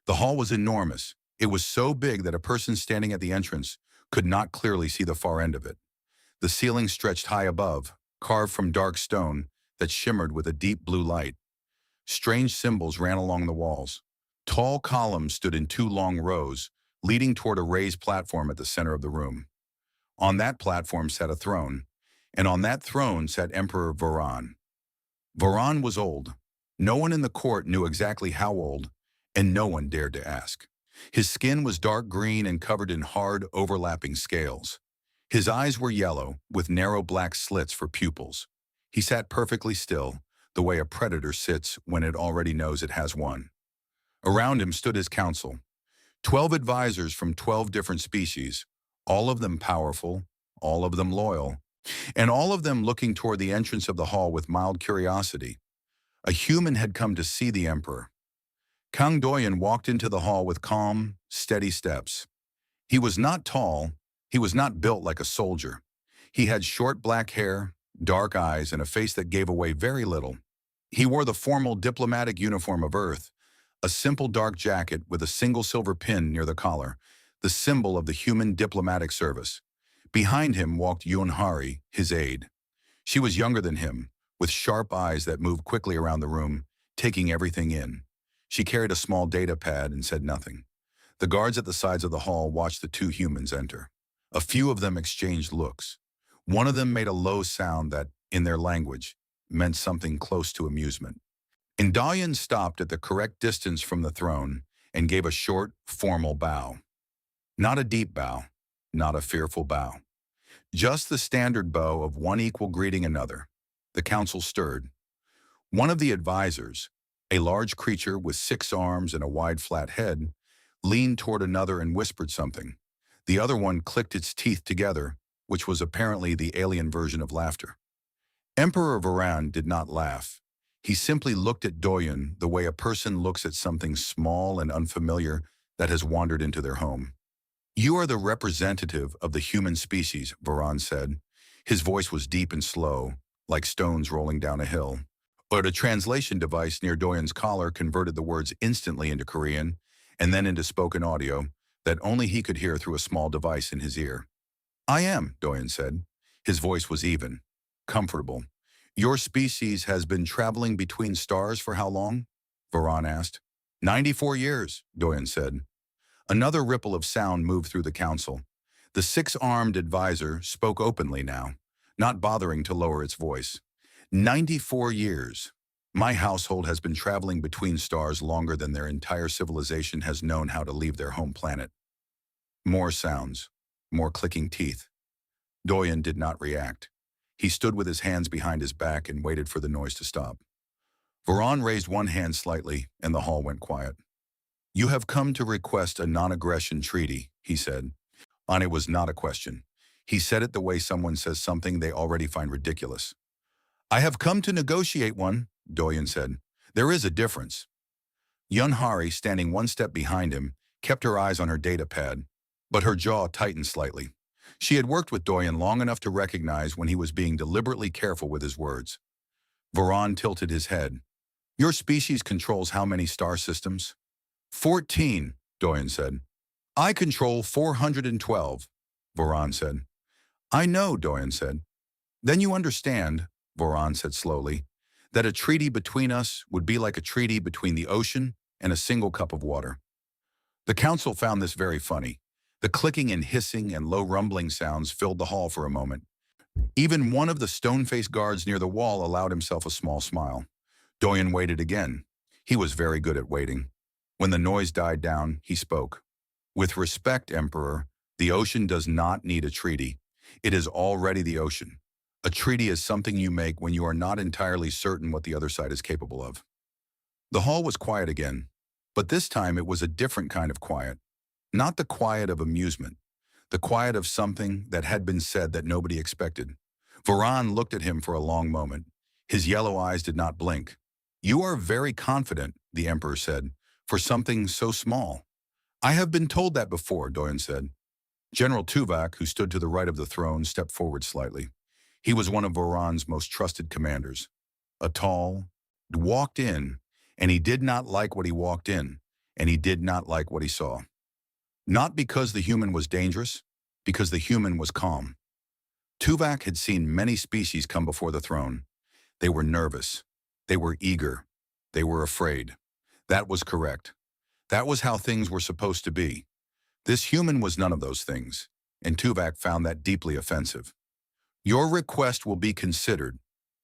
The hall was enormous. It was so big that a person standing at the entrance could not clearly see the far end of it. The ceiling stretched high above, carved from dark stone that shimmered with a deep blue light. Strange symbols ran along the walls. Tall columns stood in two long rows, leading toward a raised platform at the center of the room. On that platform sat a throne, and on that throne sat Emperor Varan. Varan was old. No one in the court knew exactly how old, and no one dared to ask. His skin was dark green and covered in hard, overlapping scales. His eyes were yellow, with narrow black slits for pupils. He sat perfectly still, the way a predator sits when it already knows it has one. Around him stood his council, 12 advisors from 12 different species, all of them powerful, all of them loyal, and all of them looking toward the entrance of the hall with mild curiosity. A human had come to see the emperor. Kang Doyan walked into the hall with calm, steady steps. He was not tall. He was not built like a soldier. He had short black hair, dark eyes, and a face that gave away very little. He wore the formal diplomatic uniform of Earth, a simple dark jacket with a single silver pin near the collar, the symbol of the human diplomatic service. Behind him walked Yunhari, his aide. She was younger than him, with sharp eyes that moved quickly around the room, taking everything in. She carried a small data pad and said nothing. The guards at the sides of the hall watched the two humans enter. A few of them exchanged looks. One of them made a low sound that, in their language, meant something close to amusement. Doyan stopped at the correct distance from the throne and gave a short, formal bow. Not a deep bow, not a fearful bow. Just the standard bow of one equal greeting another. The council stirred. One of the advisors, a large creature with 6 arms and a wide flat head, leaned toward another and whispered something. The other one clicked its teeth together, which was apparently the alien version of laughter. Emperor Varan did not laugh. He simply looked at Doyan the way a person looks at something small and unfamiliar that has wandered into their home. "You are the representative of the human species," Varan said. His voice was deep and slow, like stones rolling down a hill. But a translation device near Doyan's collar converted the words instantly into Korean and then into spoken audio that only he could hear through a small device in his ear. "I am," Doyan said. His voice was even, comfortable. "Your species has been traveling between stars for how long?" Varan asked. 94 years, Doyan said. Another ripple of sound moved through the council. The 6-armed advisor spoke openly now, not bothering to lower its voice. 94 years. My household has been traveling between stars longer than their entire civilization has known how to leave their home planet. More sounds, more clicking teeth. Doyan did not react. He stood with his hands behind his back and waited for the noise to stop. Varan raised one hand slightly, and the hall went quiet. "You have come to request a non-aggression treaty," he said. And it was not a question. He said it the way someone says something they already find ridiculous. "I have come to negotiate one," Doyan said. "There is a difference." Yunhari, standing one step behind him, kept her eyes on her data pad, but her jaw tightened slightly. She had worked with Doyan long enough to recognize when he was being deliberately careful with his words. Varan tilted his head. "Your species controls how many star systems?" 14, Doyan said. "I control 412, Varan said. "I know," Doyan said. "Then you understand," Varan said slowly, "that a treaty between us would be like a treaty between the ocean and a single cup of water." The council found this very funny. The clicking and hissing and low rumbling sounds filled the hall for a moment. Even one of the stone-faced guards near the wall allowed himself a small smile. Doyan waited again. He was very good at waiting. When the noise died down, he spoke. "With respect, Emperor, the ocean does not need a treaty. It is already the ocean. A treaty is something you make when you are not entirely certain what the other side is capable of." The hall was quiet again, but this time it was a different kind of quiet. Not the quiet of amusement, the quiet of something that had been said that nobody expected. Varan looked at him for a long moment. His yellow eyes did not blink. "You are very confident," the Emperor said, "for something so small." "I have been told that before," Doyan said. General Tuvok, who stood to the right of the throne, stepped forward slightly. He was one of Varan's most trusted commanders. Walked in, and he did not like what he walked in, and he did not like what he saw. Not because the human was dangerous, because the human was calm. Tuvok had seen many species come before the throne. They were nervous. They were eager. They were afraid. That was correct. That was how things were supposed to be. This human was none of those things, and Tuvok found that deeply offensive. "Your request will be considered,"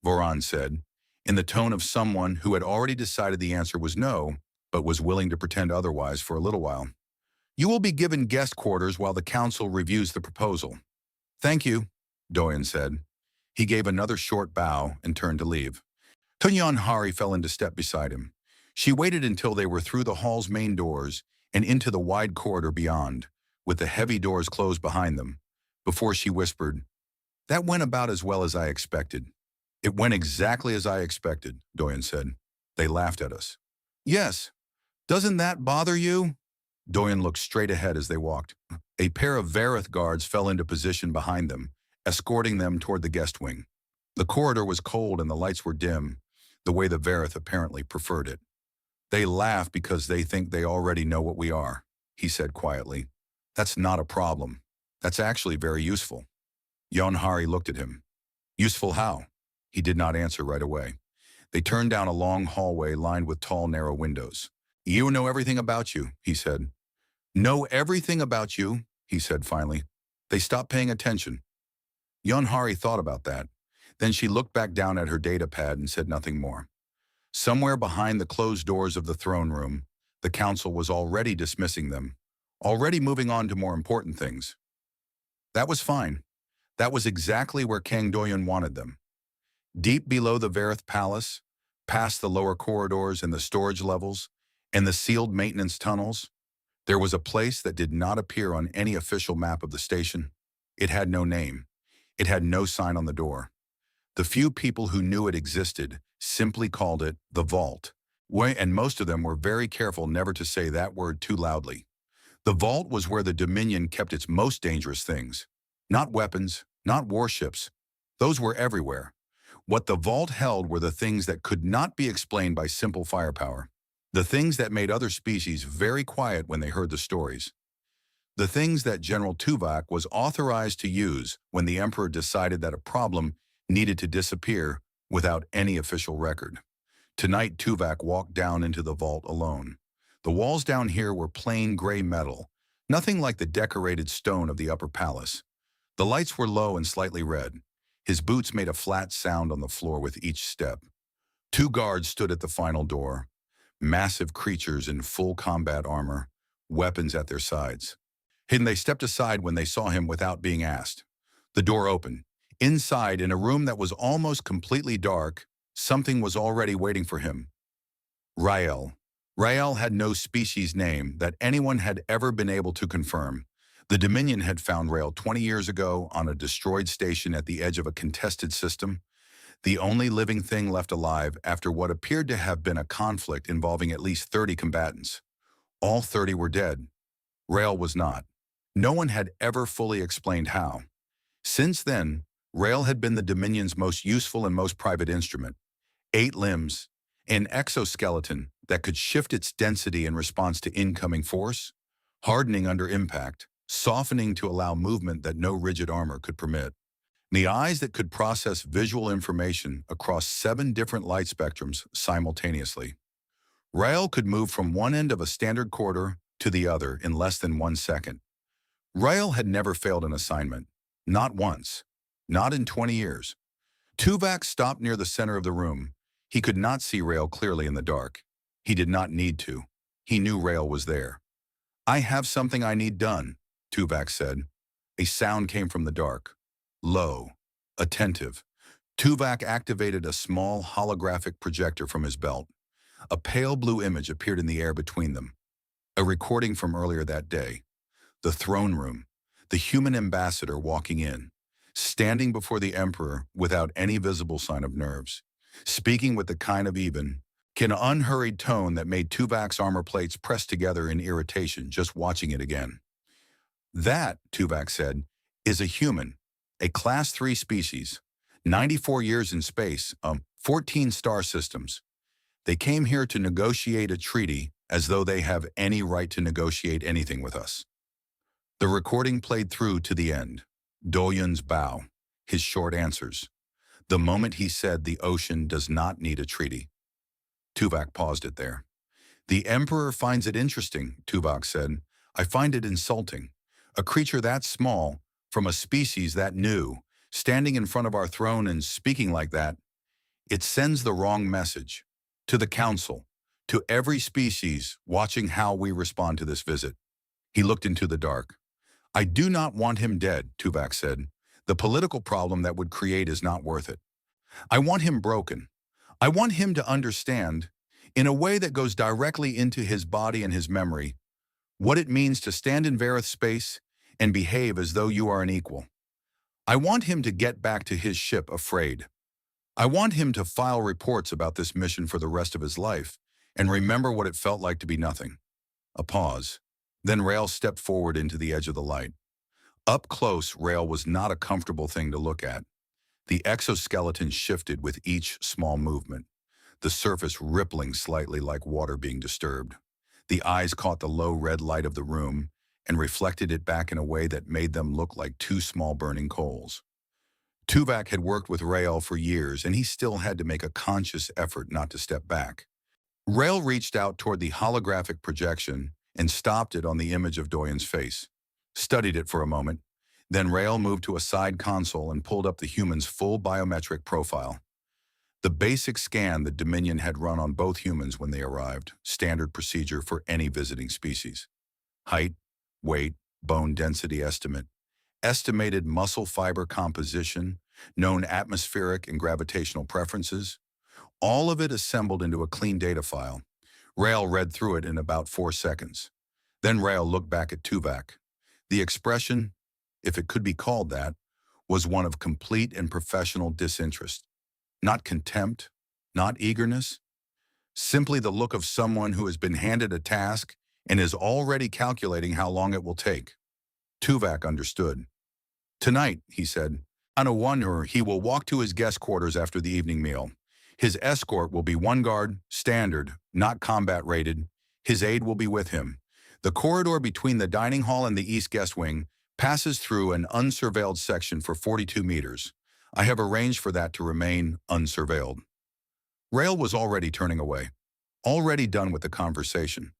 Voron said, in the tone of someone who had already decided the answer was no, but was willing to pretend otherwise for a little while. "You will be given guest quarters while the council reviews the proposal." "Thank you," Doyen said. He gave another short bow and turned to leave. Tunyan Hari fell into step beside him. She waited until they were through the hall's main doors and into the wide corridor beyond, with the heavy doors closed behind them, before she whispered, "That went about as well as I expected." "It went exactly as I expected," Doyen said. "They laughed at us." "Yes. Doesn't that bother you?" Doyen looked straight ahead as they walked. A pair of Vareth guards fell into position behind them, escorting them toward the guest wing. The corridor was cold and the lights were dim, the way the Vareth apparently preferred it. "They laugh because they think they already know what we are," he said quietly. "That's not a problem. That's actually very useful." Yonhari looked at him. "Useful how?" He did not answer right away. They turned down a long hallway lined with tall, narrow windows. "You know everything about you," he said. "Know everything about you," he said finally. They stopped paying attention. Yonhari thought about that. Then she looked back down at her data pad and said nothing more. Somewhere behind the closed doors of the throne room, the council was already dismissing them, already moving on to more important things. That was fine. That was exactly where Kang Doyen wanted them. Deep below the Vareth Palace, past the lower corridors and the storage levels, and the sealed maintenance tunnels, there was a place that did not appear on any official map of the station. It had no name. It had no sign on the door. The few people who knew it existed simply called it the Vault, and most of them were very careful never to say that word too loudly. The Vault was where the Dominion kept its most dangerous things. Not weapons, not warships. Those were everywhere. What the Vault held were the things that could not be explained by simple firepower. The things that made other species very quiet when they heard the stories. The things that General Tuvok was authorized to use when the Emperor decided that a problem needed to disappear without any official record. Tonight, Tuvok walked down into the vault alone. The walls down here were plain gray metal, nothing like the decorated stone of the upper palace. The lights were low and slightly red. His boots made a flat sound on the floor with each step. Two guards stood at the final door, massive creatures in full combat armor, weapons at their sides. And they stepped aside when they saw him without being asked. The door opened. Inside, in a room that was almost completely dark, something was already waiting for him. Rael. Rael had no species name that anyone had ever been able to confirm. The Dominion had found Rael 20 years ago on a destroyed station at the edge of a contested system, the only living thing left alive after what appeared to have been a conflict involving at least 30 combatants. All 30 were dead. Rael was not. No one had ever fully explained how. Since then, Rael had been the Dominion's most useful and most private instrument. 8 limbs, an exoskeleton that could shift its density in response to incoming force, hardening under impact, softening to allow movement that no rigid armor could permit. The eyes that could process visual information across 7 different light spectrums simultaneously. Rael could move from one end of a standard corridor to the other in less than 1 second. Rael had never failed an assignment. Not once. Not in 20 years. Tuvok stopped near the center of the room. He could not see Rael clearly in the dark. He did not need to. He knew Rael was there. "I have something I need done," Tuvok said. A sound came from the dark. Low. Attentive. Tuvok activated a small holographic projector from his belt. A pale blue image appeared in the air between them. A recording from earlier that day. The throne room. The human ambassador walking in. Standing before the Emperor without any visible sign of nerves. Speaking with the kind of even, unhurried tone that made Tuvok's armor plates press together in irritation just watching it again. "That," Tuvok said, "is a human. A Class 3 species. 94 years in space, 14 star systems. They came here to negotiate a treaty as though they have any right to negotiate anything with us. The recording played through to the end. Doyun's bow, his short answers. The moment he said the ocean does not need a treaty. Tuvok paused it there. The Emperor finds it interesting, Tuvok said. I find it insulting. A creature that small, from a species that new, standing in front of our throne and speaking like that, it sends the wrong message. To the Council, to every species watching how we respond to this visit. He looked into the dark. I do not want him dead, Tuvok said. The political problem that would create is not worth it. I want him broken. I want him to understand, in a way that goes directly into his body and his memory, what it means to stand in Vareth space and behave as though you are an equal. I want him to get back to his ship afraid. I want him to file reports about this mission for the rest of his life and remember what it felt like to be nothing. A pause. Then Rael stepped forward into the edge of the light. Up close, Rael was not a comfortable thing to look at. The exoskeleton shifted with each small movement, the surface rippling slightly like water being disturbed. The eyes caught the low red light of the room and reflected it back in a way that made them look like two small burning coals. Tuvok had worked with Rael for years, and he still had to make a conscious effort not to step back. Rael reached out toward the holographic projection and stopped it on the image of Doyen's face, studied it for a moment. Then Rael moved to a side console and pulled up the human's full biometric profile. The basic scan that Dominion had run on both humans when they arrived, standard procedure for any visiting species. Height, weight, bone density estimate, estimated muscle fiber composition, known atmospheric and gravitational preferences, all of it assembled into a clean data file. Rael read through it in about 4 seconds. Then Rael looked back at Tuvok. The expression, if it could be called that, was one of complete and professional disinterest. Not contempt, not eagerness, simply the look of someone who has been handed a task and is already calculating how long it will take. Tuvok understood. Tonight, he said, on a wonder, he will walk to his guest quarters after the evening meal. His escort will be one guard, standard, not combat rated. His aide will be with him. The corridor between the dining hall and the east guest wing passes through an unsurveilled section for 42 meters. I have arranged for that to remain unsurveilled. Rael was already turning away, already done with the conversation.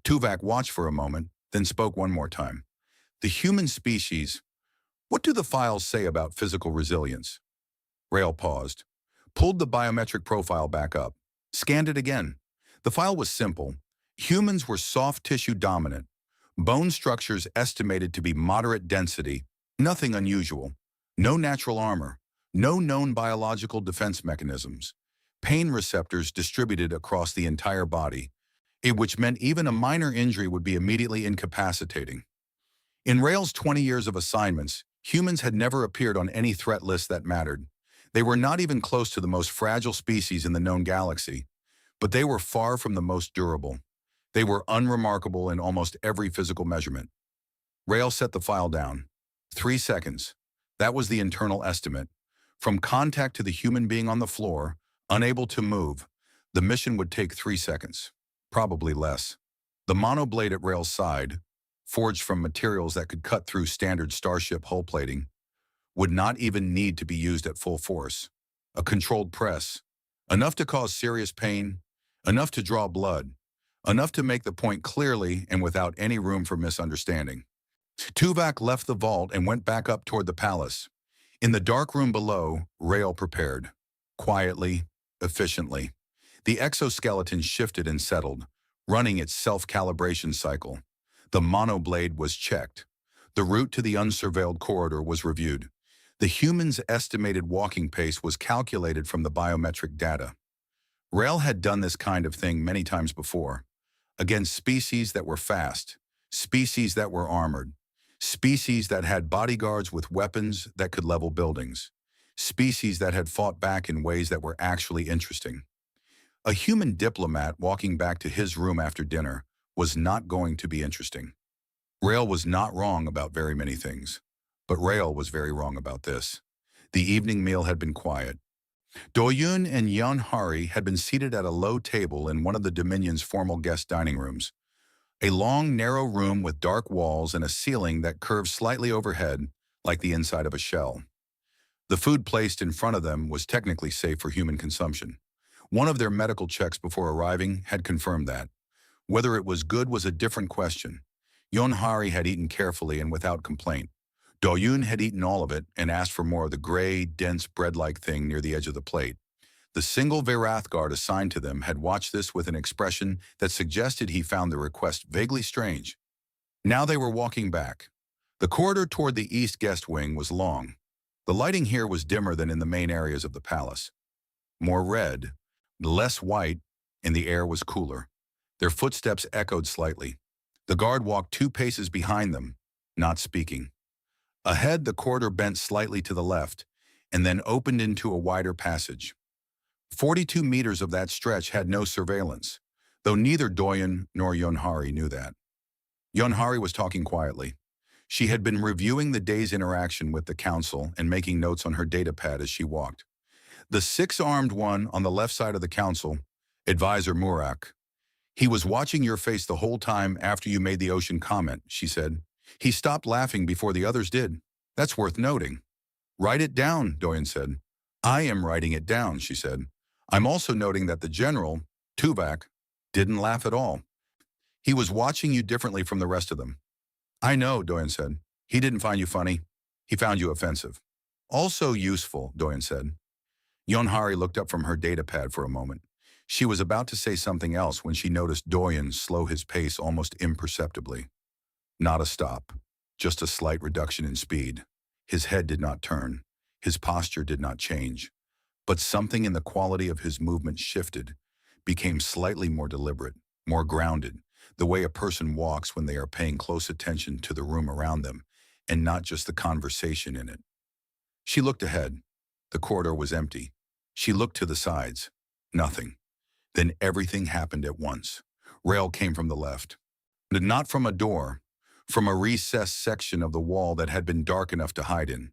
Tuvok watched for a moment, then spoke one more time. The human species, what do the files say about physical resilience? Rael paused, pulled the biometric profile back up, scanned it again. The file was simple. Humans were soft tissue dominant, bone structures estimated to be moderate density, nothing unusual, no natural armor, no known biological defense mechanisms, pain receptors distributed across the entire body, which meant even a minor injury would be immediately incapacitating. In Rael's 20 years of assignments, humans had never appeared on any threat list that mattered. They were not even close to the most fragile species in the known galaxy, but they were far from the most durable. They were unremarkable in almost every physical measurement. Rael set the file down. 3 seconds. That was the internal estimate. From contact to the human being on the floor, unable to move, the mission would take 3 seconds, probably less. The monoblade at Rael's side, forged from materials that could cut through standard starship hull plating, would not even need to be used at full force. A controlled press, enough to cause serious pain, enough to draw blood, enough to make the point clearly and without any room for misunderstanding. Tuvok left the vault and went back up toward the palace. In the dark room below, Rael prepared. Quietly, efficiently. The exoskeleton shifted and settled, running its self-calibration cycle. The monoblade was checked. The route to the unsurveilled corridor was reviewed. The human's estimated walking pace was calculated from the biometric data. Rael had done this kind of thing many times before, against species that were fast, species that were armored, species that had bodyguards with weapons that could level buildings, species that had fought back in ways that were actually interesting. A human diplomat walking back to his room after dinner was not going to be interesting. Rael was not wrong about very many things, but Rael was very wrong about this. The evening meal had been quiet. Do-yoon and Yeon-hari had been seated at a low table in one of the Dominion's formal guest dining rooms, a long, narrow room with dark walls and a ceiling that curved slightly overhead like the inside of a shell. The food placed in front of them was technically safe for human consumption. One of their medical checks before arriving had confirmed that. Whether it was good was a different question. Yeon-hari had eaten carefully and without complaint. Do-yoon had eaten all of it and asked for more of the gray, dense bread-like thing near the edge of the plate. The single Varath guard assigned to them had watched this with an expression that suggested he found the request vaguely strange. Now they were walking back. The corridor toward the east guest wing was long. The lighting here was dimmer than in the main areas of the palace. More red, less white, and the air was cooler. Their footsteps echoed slightly. The guard walked 2 paces behind them, not speaking. Ahead, the corridor bent slightly to the left, and then opened into a wider passage. 42 meters of that stretch had no surveillance, though neither Do-yoon nor Yeon-hari knew that. Yeon-hari was talking quietly. She had been reviewing the day's interaction with the council and making notes on her datapad as she walked. The 6-armed one on the left side of the council, Advisor Murak. He was watching your face the whole time after you made the ocean comment, she said. He stopped laughing before the others did. That's worth noting. Write it down, Do-yoon said. I am writing it down, she said. I'm also noting that the general, Tuvok, didn't laugh at all. He was watching you differently from the rest of them. I know, Do-yoon said. He didn't find you funny. He found you offensive. Also useful, Do-yoon said. Yeon-hari looked up from her datapad for a moment. She was about to say something else when she noticed Do-yoon slow his pace almost imperceptibly. Not a stop, just a slight reduction in speed. His head did not turn. His posture did not change. But something in the quality of his movement shifted, became slightly more deliberate, more grounded, the way a person walks when they are paying close attention to the room around them, and not just the conversation in it. She looked ahead. The corridor was empty. She looked to the sides. Nothing. Then everything happened at once. Rail came from the left. Not from a door, from a recessed section of the wall that had been dark enough to hide in.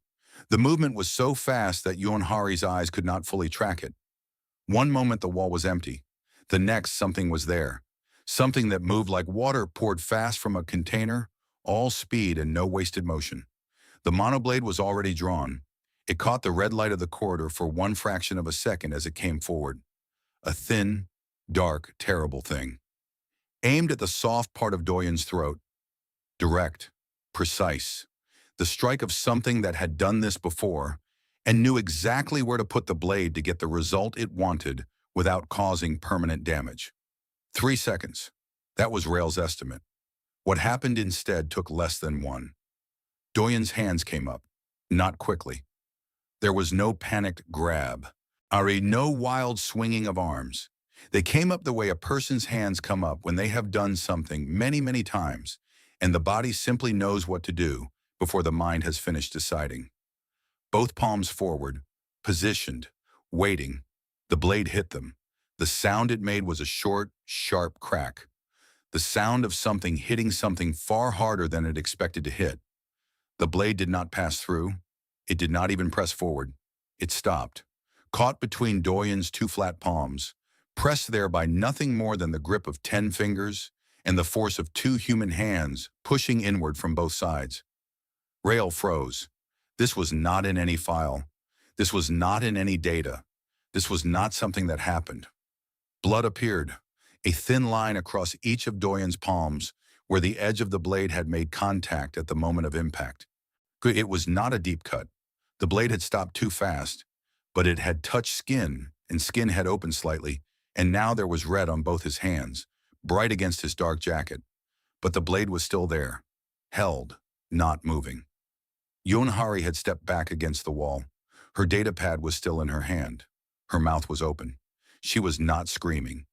The movement was so fast that Yeon-hari's eyes could not fully track it. One moment the wall was empty. The next, something was there. Something that moved like water poured fast from a container, all speed and no wasted motion. The monoblade was already drawn. It caught the red light of the corridor for 1 fraction of a second as it came forward. A thin, dark, terrible thing. Aimed at the soft part of Do-yoon's throat. Direct, precise. The strike of something that had done this before and knew exactly where to put the blade to get the result it wanted without causing permanent damage. 3 seconds. That was Rail's estimate. What happened instead took less than 1. Do-yoon's hands came up, not quickly. There was no panicked grab, no wild swinging of arms. They came up the way a person's hands come up when they have done something many, many times, and the body simply knows what to do before the mind has finished deciding. Both palms forward, positioned, waiting. The blade hit them. The sound it made was a short, sharp crack. The sound of something hitting something far harder than it expected to hit. The blade did not pass through. It did not even press forward. It stopped, caught between Do-yoon's 2 flat palms, pressed there by nothing more than the grip of 10 fingers and the force of 2 human hands pushing inward from both sides. Rail froze. This was not in any file. This was not in any data. This was not something that happened. Blood appeared, a thin line across each of Do-yoon's palms where the edge of the blade had made contact at the moment of impact. It was not a deep cut. The blade had stopped too fast, but it had touched skin, and skin had opened slightly, and now there was red on both his hands, bright against his dark jacket. But the blade was still there, held, not moving. Yeon-hari had stepped back against the wall. Her datapad was still in her hand. Her mouth was open. She was not screaming.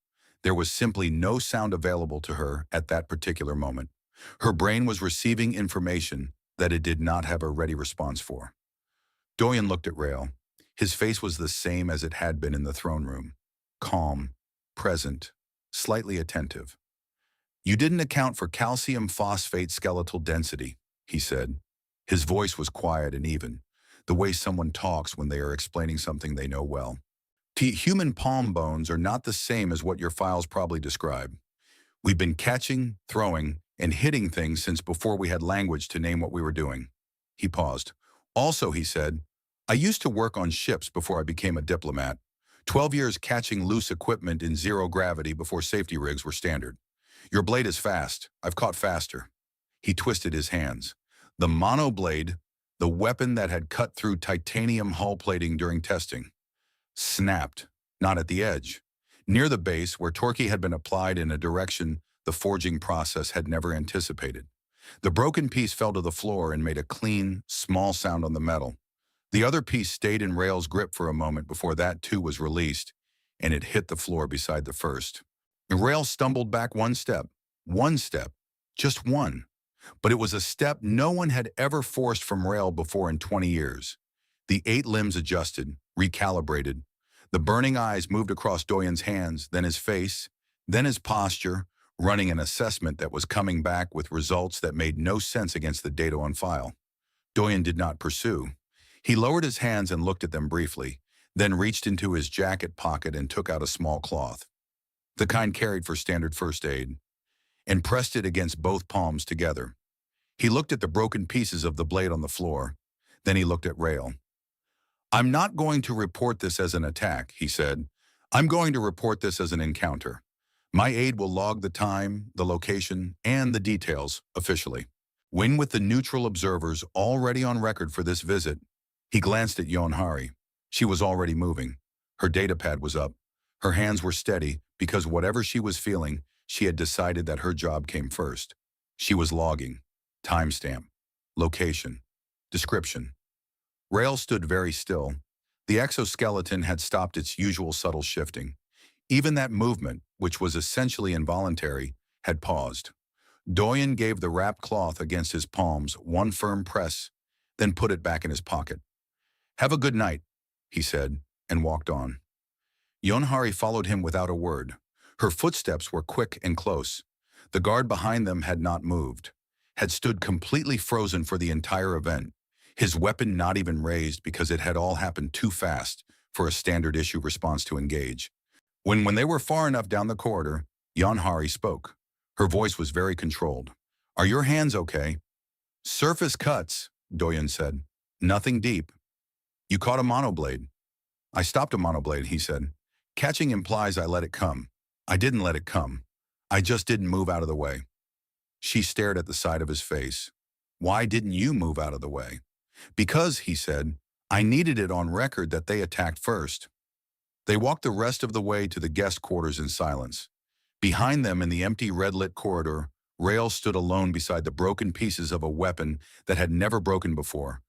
There was simply no sound available to her at that particular moment. Her brain was receiving information that it did not have a ready response for. Do-yoon looked at Rail. His face was the same as it had been in the throne room. Calm, present, slightly attentive. You didn't account for calcium phosphate skeletal density, he said. His voice was quiet and even, the way someone talks when they are explaining something they know well. Human palm bones are not the same as what your files probably describe. We've been catching, throwing, and hitting things since before we had language to name what we were doing. He paused. Also, he said, I used to work on ships before I became a diplomat. 12 years catching loose equipment in zero gravity before safety rigs were standard. Your blade is fast. I've caught faster. He twisted his hands. The mono blade, the weapon that had cut through titanium hull plating during testing, snapped, not at the edge. Near the base, where torque had been applied in a direction the forging process had never anticipated. The broken piece fell to the floor and made a clean, small sound on the metal. The other piece stayed in Rail's grip for a moment before that too was released, and it hit the floor beside the first. Rail stumbled back one step, just one. But it was a step no one had ever forced from Rail before in 20 years. The 8 limbs adjusted, recalibrated. The burning eyes moved across Doyen's hands, then his face, then his posture, running an assessment that was coming back with results that made no sense against the data on file. Doyen did not pursue. He lowered his hands and looked at them briefly, then reached into his jacket pocket and took out a small cloth, the kind carried for standard first aid, and pressed it against both palms together. He looked at the broken pieces of the blade on the floor. Then he looked at Rail. I'm not going to report this as an attack, he said. I'm going to report this as an encounter. My aide will log the time, the location, and the details officially. When with the neutral observers already on record for this visit, he glanced at Yonhari. She was already moving. Her datapad was up. Her hands were steady because whatever she was feeling, she had decided that her job came first. She was logging. Timestamp. Location. Description. Rail stood very still. The exoskeleton had stopped its usual subtle shifting. Even that movement, which was essentially involuntary, had paused. Doyen gave the wrapped cloth against his palms one firm press, then put it back in his pocket. Have a good night, he said, and walked on. Yonhari followed him without a word. Her footsteps were quick and close. The guard behind them had not moved, had stood completely frozen for the entire event, his weapon not even raised because it had all happened too fast for a standard issue response to engage. When they were far enough down the corridor, Yonhari spoke. Her voice was very controlled. Are your hands okay? Surface cuts, Doyen said. Nothing deep. You caught a monoblade. I stopped a monoblade, he said. Catching implies I let it come. I didn't let it come. I just didn't move out of the way. She stared at the side of his face. Why didn't you move out of the way? Because, he said, I needed it on record that they attacked first. They walked the rest of the way to the guest quarters in silence. Behind them in the empty red-lit corridor, Rail stood alone beside the broken pieces of a weapon that had never broken before,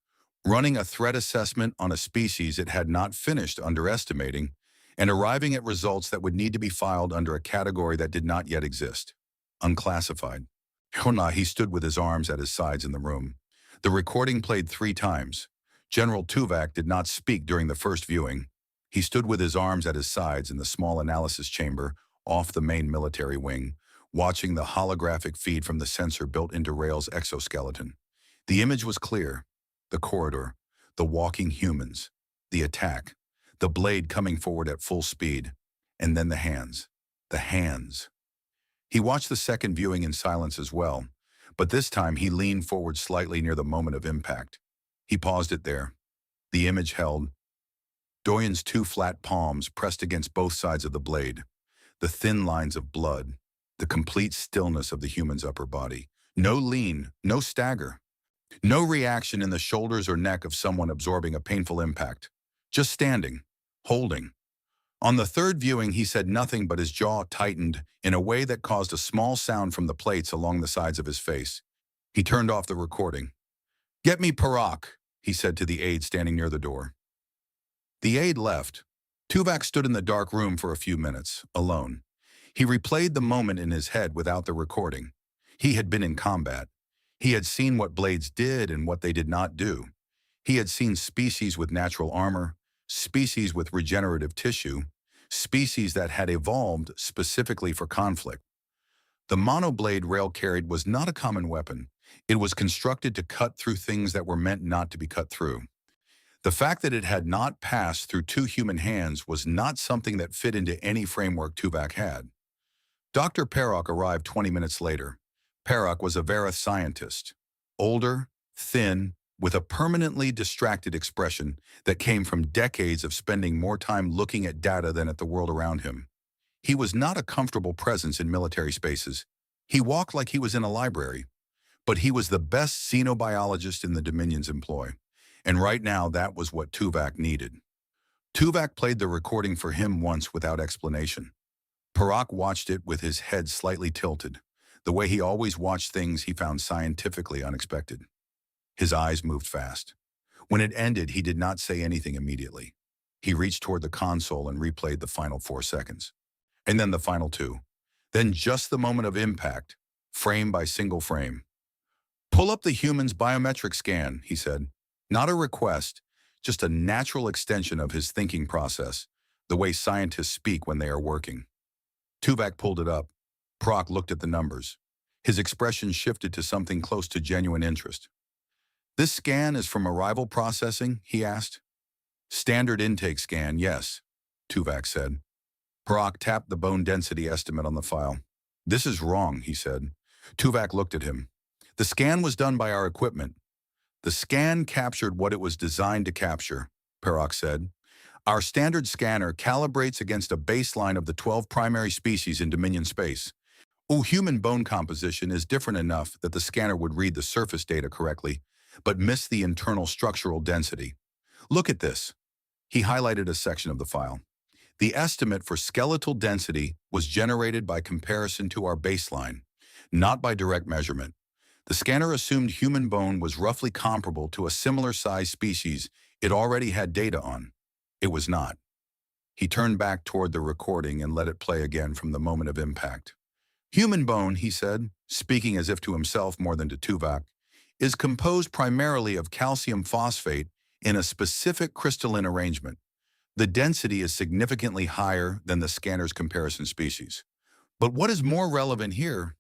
running a threat assessment on a species it had not finished underestimating, and arriving at results that would need to be filed under a category that did not yet exist. Unclassified. He stood with his arms at his sides in the room. The recording played 3 times. General Tuvok did not speak during the first viewing. He stood with his arms at his sides in the small analysis chamber off the main military wing, watching the holographic feed from the sensor built into Rail's exoskeleton. The image was clear. The corridor, the walking humans, the attack, the blade coming forward at full speed, and then the hands. The hands. He watched the second viewing in silence as well, but this time he leaned forward slightly near the moment of impact. He paused it there. The image held. Doyen's 2 flat palms pressed against both sides of the blade. The thin lines of blood. The complete stillness of the human's upper body. No lean, no stagger. No reaction in the shoulders or neck of someone absorbing a painful impact. Just standing, holding. On the third viewing, he said nothing, but his jaw tightened in a way that caused a small sound from the plates along the sides of his face. He turned off the recording. Get me Parak, he said to the aide standing near the door. The aide left. Tuvok stood in the dark room for a few minutes, alone. He replayed the moment in his head without the recording. He had been in combat. He had seen what blades did and what they did not do. He had seen species with natural armor, species with regenerative tissue, species that had evolved specifically for conflict. The monoblade Rail carried was not a common weapon. It was constructed to cut through things that were meant not to be cut through. The fact that it had not passed through two human hands was not something that fit into any framework Tuvok had. Dr. Perrock arrived 20 minutes later. Perrock was a Vareth scientist, older, thin, with a permanently distracted expression that came from decades of spending more time looking at data than at the world around him. He was not a comfortable presence in military spaces. He walked like he was in a library, but he was the best xenobiologist in the Dominion's employ. And right now, that was what Tuvok needed. Tuvok played the recording for him once without explanation. Perrock watched it with his head slightly tilted, the way he always watched things he found scientifically unexpected. His eyes moved fast. When it ended, he did not say anything immediately. He reached toward the console and replayed the final 4 seconds. And then the final 2. Then just the moment of impact, frame by single frame. "Pull up the human's biometric scan," he said. Not a request, just a natural extension of his thinking process, the way scientists speak when they are working. Tuvok pulled it up. Perrock looked at the numbers. His expression shifted to something close to genuine interest. "This scan is from arrival processing?" he asked. "Standard intake scan, yes," Tuvok said. Perrock tapped the bone density estimate on the file. "This is wrong," he said. Tuvok looked at him. "The scan was done by our equipment." "The scan captured what it was designed to capture," Perrock said. "Our standard scanner calibrates against a baseline of the 12 primary species in Dominion space. Human bone composition is different enough that the scanner would read the surface data correctly, but miss the internal structural density. Look at this." He highlighted a section of the file. "The estimate for skeletal density was generated by comparison to our baseline, not by direct measurement. The scanner assumed human bone was roughly comparable to a similar size species it already had data on. It was not." He turned back toward the recording and let it play again from the moment of impact. "Human bone," he said, speaking as if to himself more than to Tuvok, "is composed primarily of calcium phosphate in a specific crystalline arrangement. The density is significantly higher than the scanner's comparison species. But what is more relevant here?"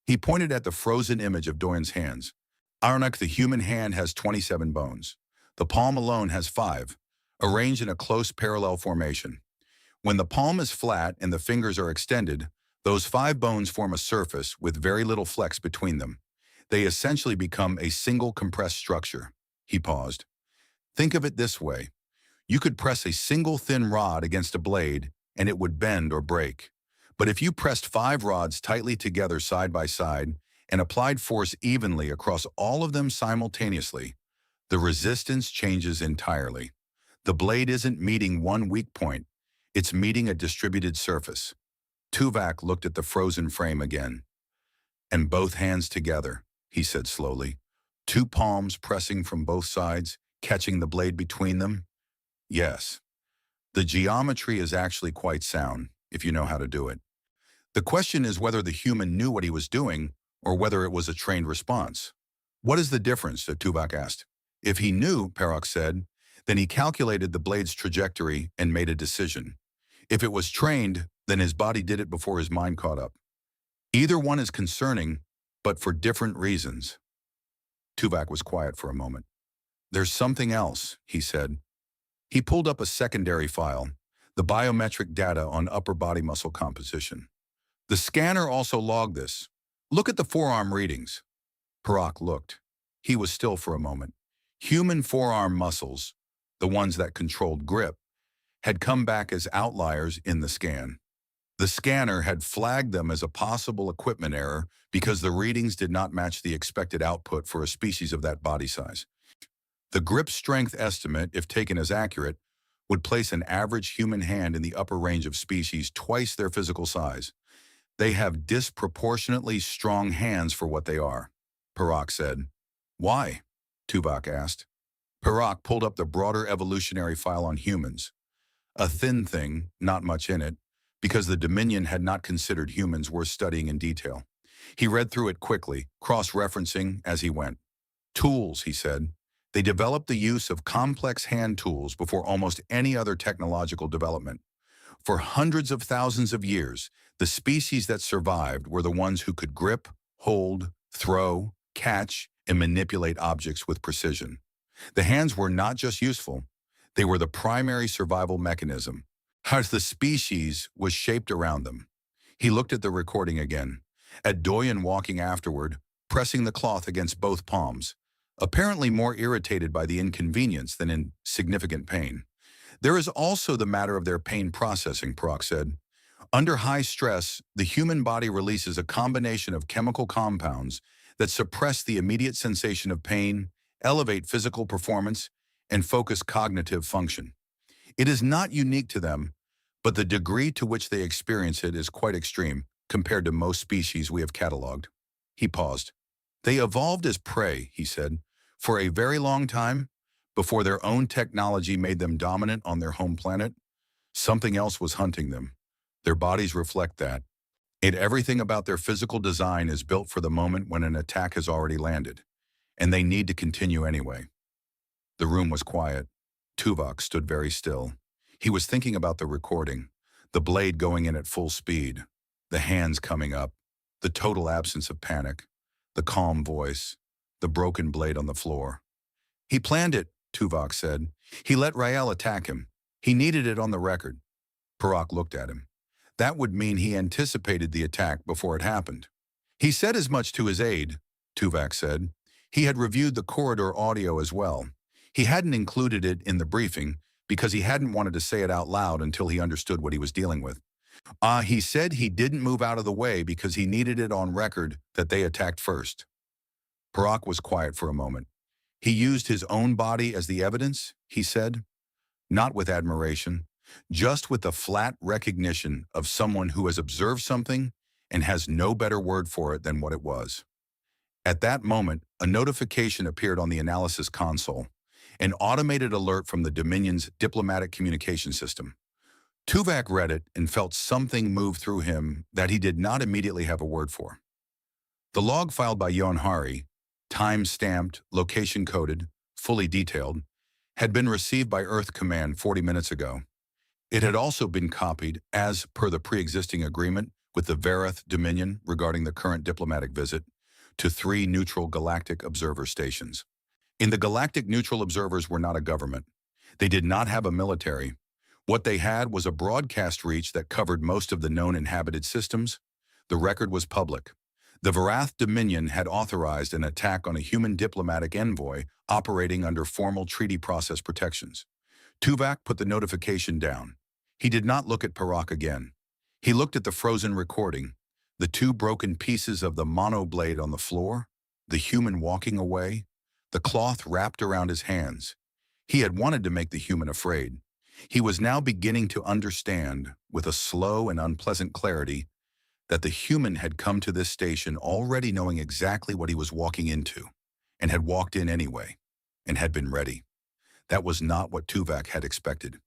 He pointed at the frozen image of Doyen's hands. "Arnak, the human hand has 27 bones. The palm alone has 5, arranged in a close parallel formation. When the palm is flat and the fingers are extended, those 5 bones form a surface with very little flex between them. They essentially become a single compressed structure." He paused. "Think of it this way. You could press a single thin rod against a blade and it would bend or break. But if you pressed 5 rods tightly together side by side and applied force evenly across all of them simultaneously, the resistance changes entirely. The blade isn't meeting one weak point, it's meeting a distributed surface." Tuvok looked at the frozen frame again. "And both hands together," he said slowly. "2 palms pressing from both sides, catching the blade between them? Yes. The geometry is actually quite sound, if you know how to do it. The question is whether the human knew what he was doing or whether it was a trained response." "What is the difference?" Tuvok asked. "If he knew," Perrock said, "then he calculated the blade's trajectory and made a decision. If it was trained, then his body did it before his mind caught up. Either one is concerning, but for different reasons." Tuvok was quiet for a moment. "There's something else," he said. He pulled up a secondary file, the biometric data on upper body muscle composition. "The scanner also logged this. Look at the forearm readings." Perrock looked. He was still for a moment. Human forearm muscles, the ones that controlled grip, had come back as outliers in the scan. The scanner had flagged them as a possible equipment error because the readings did not match the expected output for a species of that body size. The grip strength estimate, if taken as accurate, would place an average human hand in the upper range of species twice their physical size. "They have disproportionately strong hands for what they are," Perrock said. "Why?" Tuvok asked. Perrock pulled up the broader evolutionary file on humans. A thin thing, not much in it, because the Dominion had not considered humans worth studying in detail. He read through it quickly, cross-referencing as he went. "Tools," he said. "They developed the use of complex hand tools before almost any other technological development. For hundreds of thousands of years, the species that survived were the ones who could grip, hold, throw, catch, and manipulate objects with precision. The hands were not just useful, they were the primary survival mechanism. How the species was shaped around them. He looked at the recording again, at Doyen walking afterward, pressing the cloth against both palms, apparently more irritated by the inconvenience than in significant pain. There is also the matter of their pain processing, Proc said. Under high stress, the human body releases a combination of chemical compounds that suppress the immediate sensation of pain, elevate physical performance, and focus cognitive function. It is not unique to them, but the degree to which they experience it is quite extreme compared to most species we have cataloged. He paused. They evolved as prey, he said, for a very long time, before their own technology made them dominant on their home planet. Something else was hunting them. Their bodies reflect that. Everything about their physical design is built for the moment when an attack has already landed, and they need to continue anyway. The room was quiet. Tuvok stood very still. He was thinking about the recording, the blade going in at full speed, the hands coming up, the total absence of panic, the calm voice, the broken blade on the floor. He planned it, Tuvok said. He let Rael attack him. He needed it on the record. Parak looked at him. That would mean he anticipated the attack before it happened. He said as much to his aide, Tuvok said. He had reviewed the corridor audio as well. He hadn't included it in the briefing because he hadn't wanted to say it out loud until he understood what he was dealing with. He said he didn't move out of the way because he needed it on record that they attacked first. Parak was quiet for a moment. He used his own body as the evidence, he said, not with admiration, just with the flat recognition of someone who has observed something and has no better word for it than what it was. At that moment, a notification appeared on the analysis console, an automated alert from the Dominion's diplomatic communication system. Tuvok read it and felt something move through him that he did not immediately have a word for. The log filed by Yonhari, time-stamped, location-coded, fully detailed, had been received by Earth Command 40 minutes ago. It had also been copied, as per the pre-existing agreement with the Verath Dominion regarding the current diplomatic visit, to 3 neutral galactic observer stations. In the galactic neutral observers were not a government. They did not have a military. What they had was a broadcast reach that covered most of the known inhabited systems. The record was public. The Verath Dominion had authorized an attack on a human diplomatic envoy operating under formal treaty process protections. Tuvok put the notification down. He did not look at Parak again. He looked at the frozen recording, the 2 broken pieces of the monoblade on the floor, the human walking away, the cloth wrapped around his hands. He had wanted to make the human afraid. He was now beginning to understand, with a slow and unpleasant clarity, that the human had come to this station already knowing exactly what he was walking into, and had walked in anyway, and had been ready. That was not what Tuvok had expected.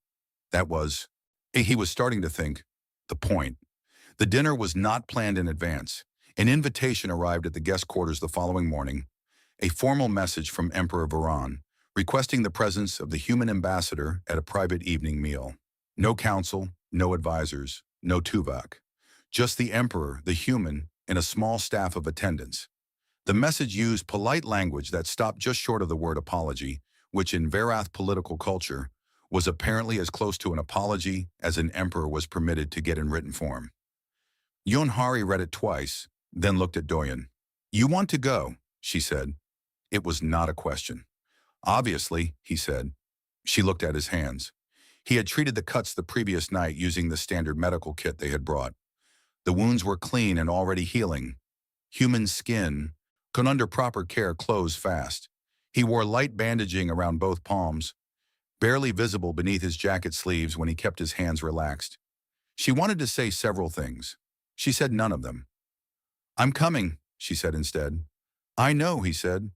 That was, he was starting to think, the point. The dinner was not planned in advance. An invitation arrived at the guest quarters the following morning, a formal message from Emperor Varan, requesting the presence of the human ambassador at a private evening meal. No council, no advisors, no Tuvok. Just the Emperor, the human, and a small staff of attendants. The message used polite language that stopped just short of the word apology, which in Verath political culture was apparently as close to an apology as an emperor was permitted to get in written form. Yonhari read it twice, then looked at Doyen. "You want to go," she said. It was not a question. "Obviously," he said. She looked at his hands. He had treated the cuts the previous night using the standard medical kit they had brought. The wounds were clean and already healing. Human skin could under proper care close fast. He wore light bandaging around both palms, barely visible beneath his jacket sleeves when he kept his hands relaxed. She wanted to say several things. She said none of them. "I'm coming," she said instead. "I know," he said.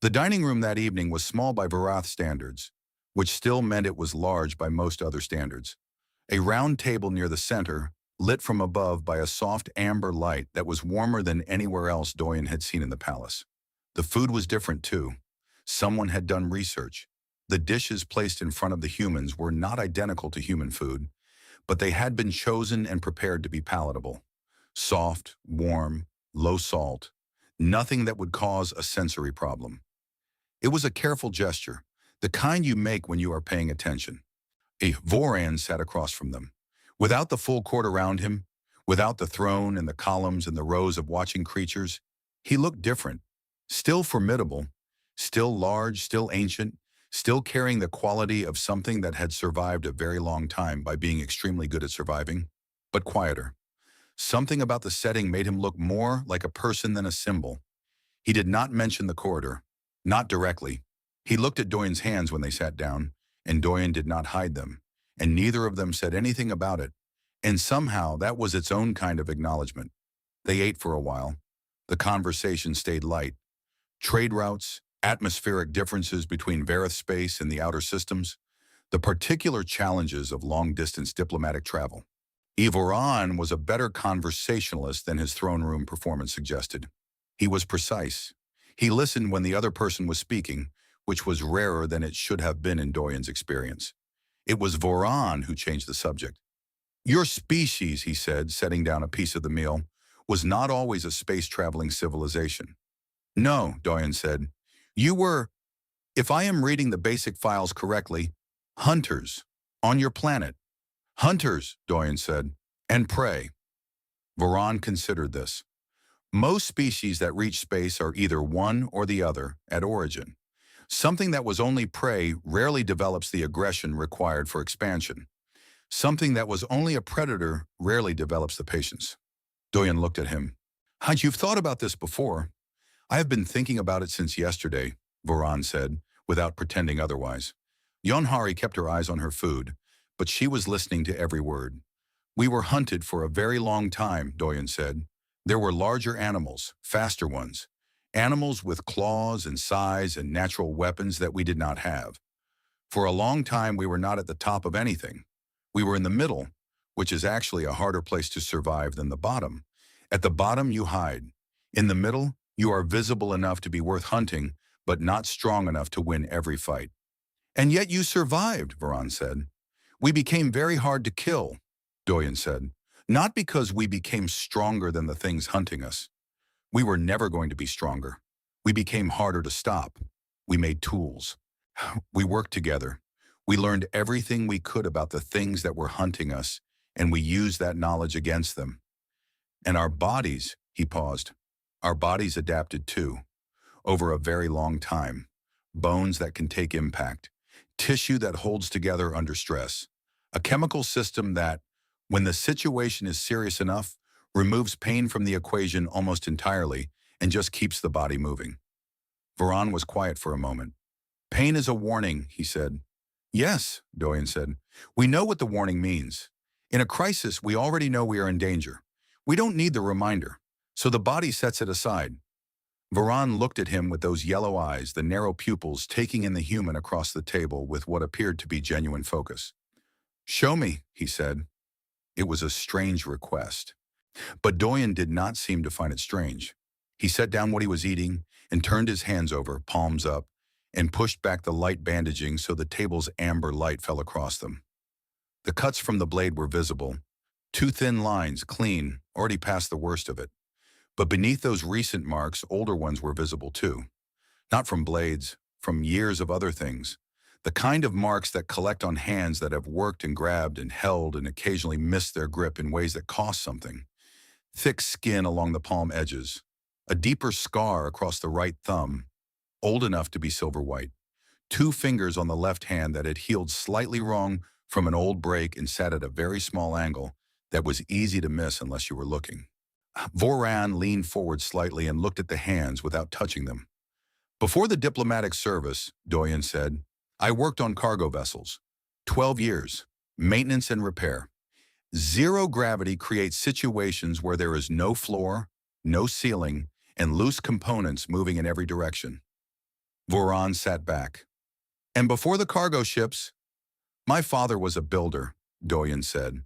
The dining room that evening was small by Verath standards, which still meant it was large by most other standards. A round table near the center, lit from above by a soft amber light that was warmer than anywhere else Doyen had seen in the palace. The food was different too. Someone had done research. The dishes placed in front of the humans were not identical to human food, but they had been chosen and prepared to be palatable. Soft, warm, low salt, nothing that would cause a sensory problem. It was a careful gesture, the kind you make when you are paying attention. A Voran sat across from them. Without the full court around him, without the throne and the columns and the rows of watching creatures, he looked different. Still formidable, still large, still ancient, still carrying the quality of something that had survived a very long time by being extremely good at surviving, but quieter. Something about the setting made him look more like a person than a symbol. He did not mention the corridor, not directly. He looked at Doyen's hands when they sat down, and Doyen did not hide them, and neither of them said anything about it, and somehow that was its own kind of acknowledgement. They ate for a while. The conversation stayed light. Trade routes, atmospheric differences between Varith space and the outer systems, the particular challenges of long-distance diplomatic travel. Ivoran was a better conversationalist than his throne room performance suggested. He was precise. He listened when the other person was speaking, which was rarer than it should have been in Doyen's experience. It was Voran who changed the subject. Your species, he said, setting down a piece of the meal, was not always a space-traveling civilization. No, Doyen said. You were, if I am reading the basic files correctly, hunters on your planet. Hunters, Doyen said, and prey. Voran considered this. Most species that reach space are either one or the other at origin. Something that was only prey rarely develops the aggression required for expansion. Something that was only a predator rarely develops the patience. Doyen looked at him. You've thought about this before. I have been thinking about it since yesterday, Voran said, without pretending otherwise. Yonhari kept her eyes on her food, but she was listening to every word. We were hunted for a very long time, Doyen said. There were larger animals, faster ones. Animals with claws and size and natural weapons that we did not have. For a long time, we were not at the top of anything. We were in the middle, which is actually a harder place to survive than the bottom. At the bottom, you hide. In the middle, you are visible enough to be worth hunting, but not strong enough to win every fight. And yet you survived, Voran said. We became very hard to kill, Doyen said. Not because we became stronger than the things hunting us. We were never going to be stronger. We became harder to stop. We made tools. We worked together. We learned everything we could about the things that were hunting us, and we used that knowledge against them. And our bodies, he paused, our bodies adapted too, over a very long time. Bones that can take impact, tissue that holds together under stress, a chemical system that, when the situation is serious enough, removes pain from the equation almost entirely and just keeps the body moving. Voran was quiet for a moment. Pain is a warning, he said. Yes, Doyen said. We know what the warning means. In a crisis, we already know we are in danger. We don't need the reminder, so the body sets it aside. Voran looked at him with those yellow eyes, the narrow pupils taking in the human across the table with what appeared to be genuine focus. Show me, he said. It was a strange request. But Doyen did not seem to find it strange. He set down what he was eating and turned his hands over, palms up, and pushed back the light bandaging so the table's amber light fell across them. The cuts from the blade were visible. 2 thin lines, clean, already past the worst of it. But beneath those recent marks, older ones were visible too. Not from blades, from years of other things. The kind of marks that collect on hands that have worked and grabbed and held and occasionally missed their grip in ways that cost something. Thick skin along the palm edges. A deeper scar across the right thumb, old enough to be silver white. 2 fingers on the left hand that had healed slightly wrong from an old break and sat at a very small angle that was easy to miss unless you were looking. Voran leaned forward slightly and looked at the hands without touching them. Before the diplomatic service, Doyen said, I worked on cargo vessels. 12 years. Maintenance and repair. Zero gravity creates situations where there is no floor, no ceiling, and loose components moving in every direction. Voran sat back. And before the cargo ships, my father was a builder, Doyen said.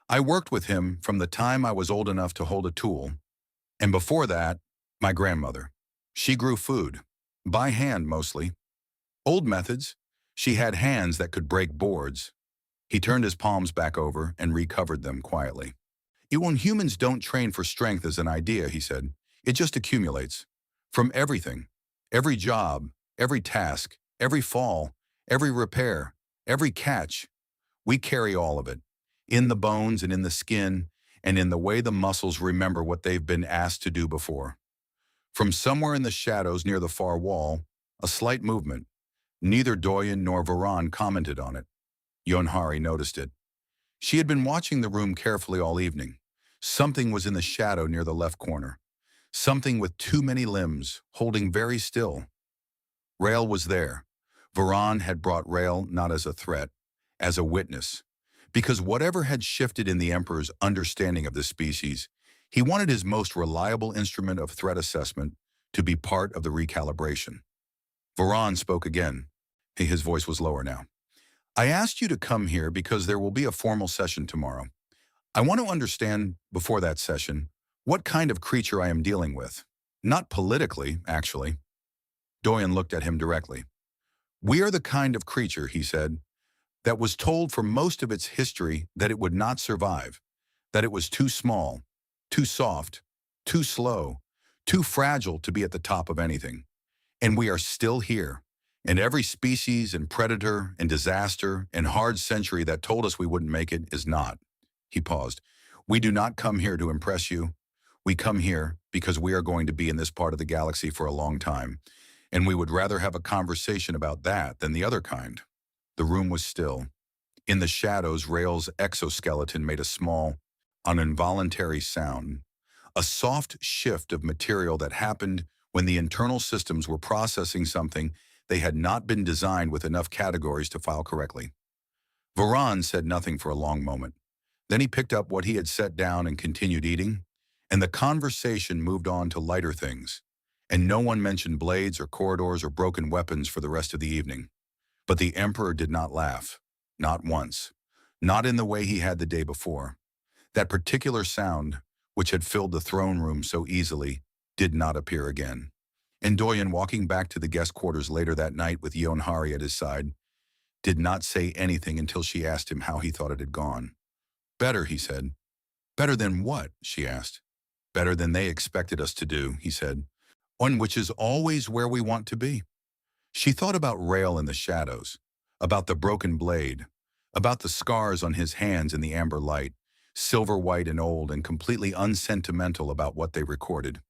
I worked with him from the time I was old enough to hold a tool. And before that, my grandmother. She grew food, by hand mostly. Old methods. She had hands that could break boards. He turned his palms back over and recovered them quietly. When humans don't train for strength as an idea, he said, it just accumulates. From everything. Every job, every task, every fall, every repair, every catch. We carry all of it, in the bones and in the skin, and in the way the muscles remember what they've been asked to do before. From somewhere in the shadows near the far wall, a slight movement. Neither Doyen nor Varan commented on it. Yonhari noticed it. She had been watching the room carefully all evening. Something was in the shadow near the left corner. Something with too many limbs, holding very still. Rael was there. Varan had brought Rael not as a threat, as a witness. Because whatever had shifted in the Emperor's understanding of this species, he wanted his most reliable instrument of threat assessment to be part of the recalibration. Varan spoke again. His voice was lower now. I asked you to come here because there will be a formal session tomorrow. I want to understand, before that session, what kind of creature I am dealing with. Not politically, actually. Doyen looked at him directly. We are the kind of creature, he said, that was told for most of its history that it would not survive, that it was too small, too soft, too slow, too fragile to be at the top of anything. And we are still here. And every species and predator and disaster and hard century that told us we wouldn't make it is not. He paused. We do not come here to impress you. We come here because we are going to be in this part of the galaxy for a long time, and we would rather have a conversation about that than the other kind. The room was still. In the shadows, Rael's exoskeleton made a small, an involuntary sound, a soft shift of material that happened when the internal systems were processing something they had not been designed with enough categories to file correctly. Varan said nothing for a long moment. Then he picked up what he had set down and continued eating, and the conversation moved on to lighter things, and no one mentioned blades or corridors or broken weapons for the rest of the evening. But the Emperor did not laugh, not once, not in the way he had the day before. That particular sound, which had filled the throne room so easily, did not appear again. And Doyen, walking back to the guest quarters later that night with Yonhari at his side, did not say anything until she asked him how he thought it had gone. Better, he said. Better than what? She asked. Better than they expected us to do, he said. One which is always where we want to be. She thought about Rael in the shadows, about the broken blade, about the scars on his hands in the amber light, silver white and old and completely unsentimental about what they recorded.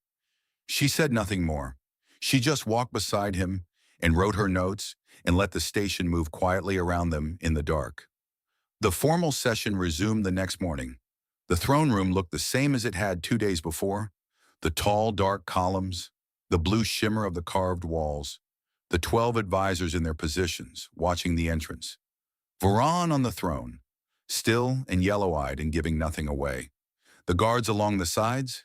She said nothing more. She just walked beside him and wrote her notes and let the station move quietly around them in the dark. The formal session resumed the next morning. The throne room looked the same as it had 2 days before. The tall, dark columns, the blue shimmer of the carved walls, the 12 advisors in their positions, watching the entrance. Varan on the throne, still and yellow-eyed and giving nothing away. The guards along the sides,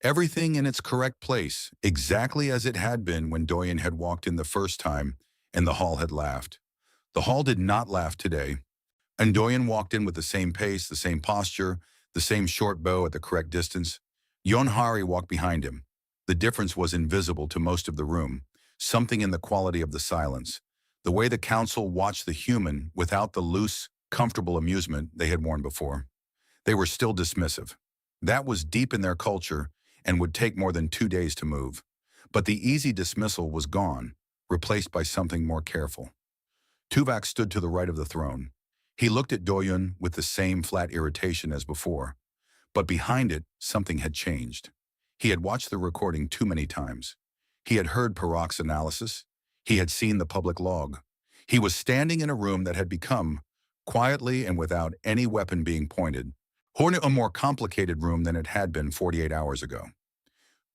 everything in its correct place, exactly as it had been when Doyen had walked in the first time and the hall had laughed. The hall did not laugh today, and Doyen walked in with the same pace, the same posture, the same short bow at the correct distance. Yonhari walked behind him. The difference was invisible to most of the room, something in the quality of the silence, the way the council watched the human without the loose, comfortable amusement they had worn before. They were still dismissive. That was deep in their culture and would take more than 2 days to move. But the easy dismissal was gone, replaced by something more careful. Tuvok stood to the right of the throne. He looked at Doyen with the same flat irritation as before. But behind it, something had changed. He had watched the recording too many times. He had heard Peroc's analysis. He had seen the public log. He was standing in a room that had become, quietly and without any weapon being pointed, a more complicated room than it had been 48 hours ago.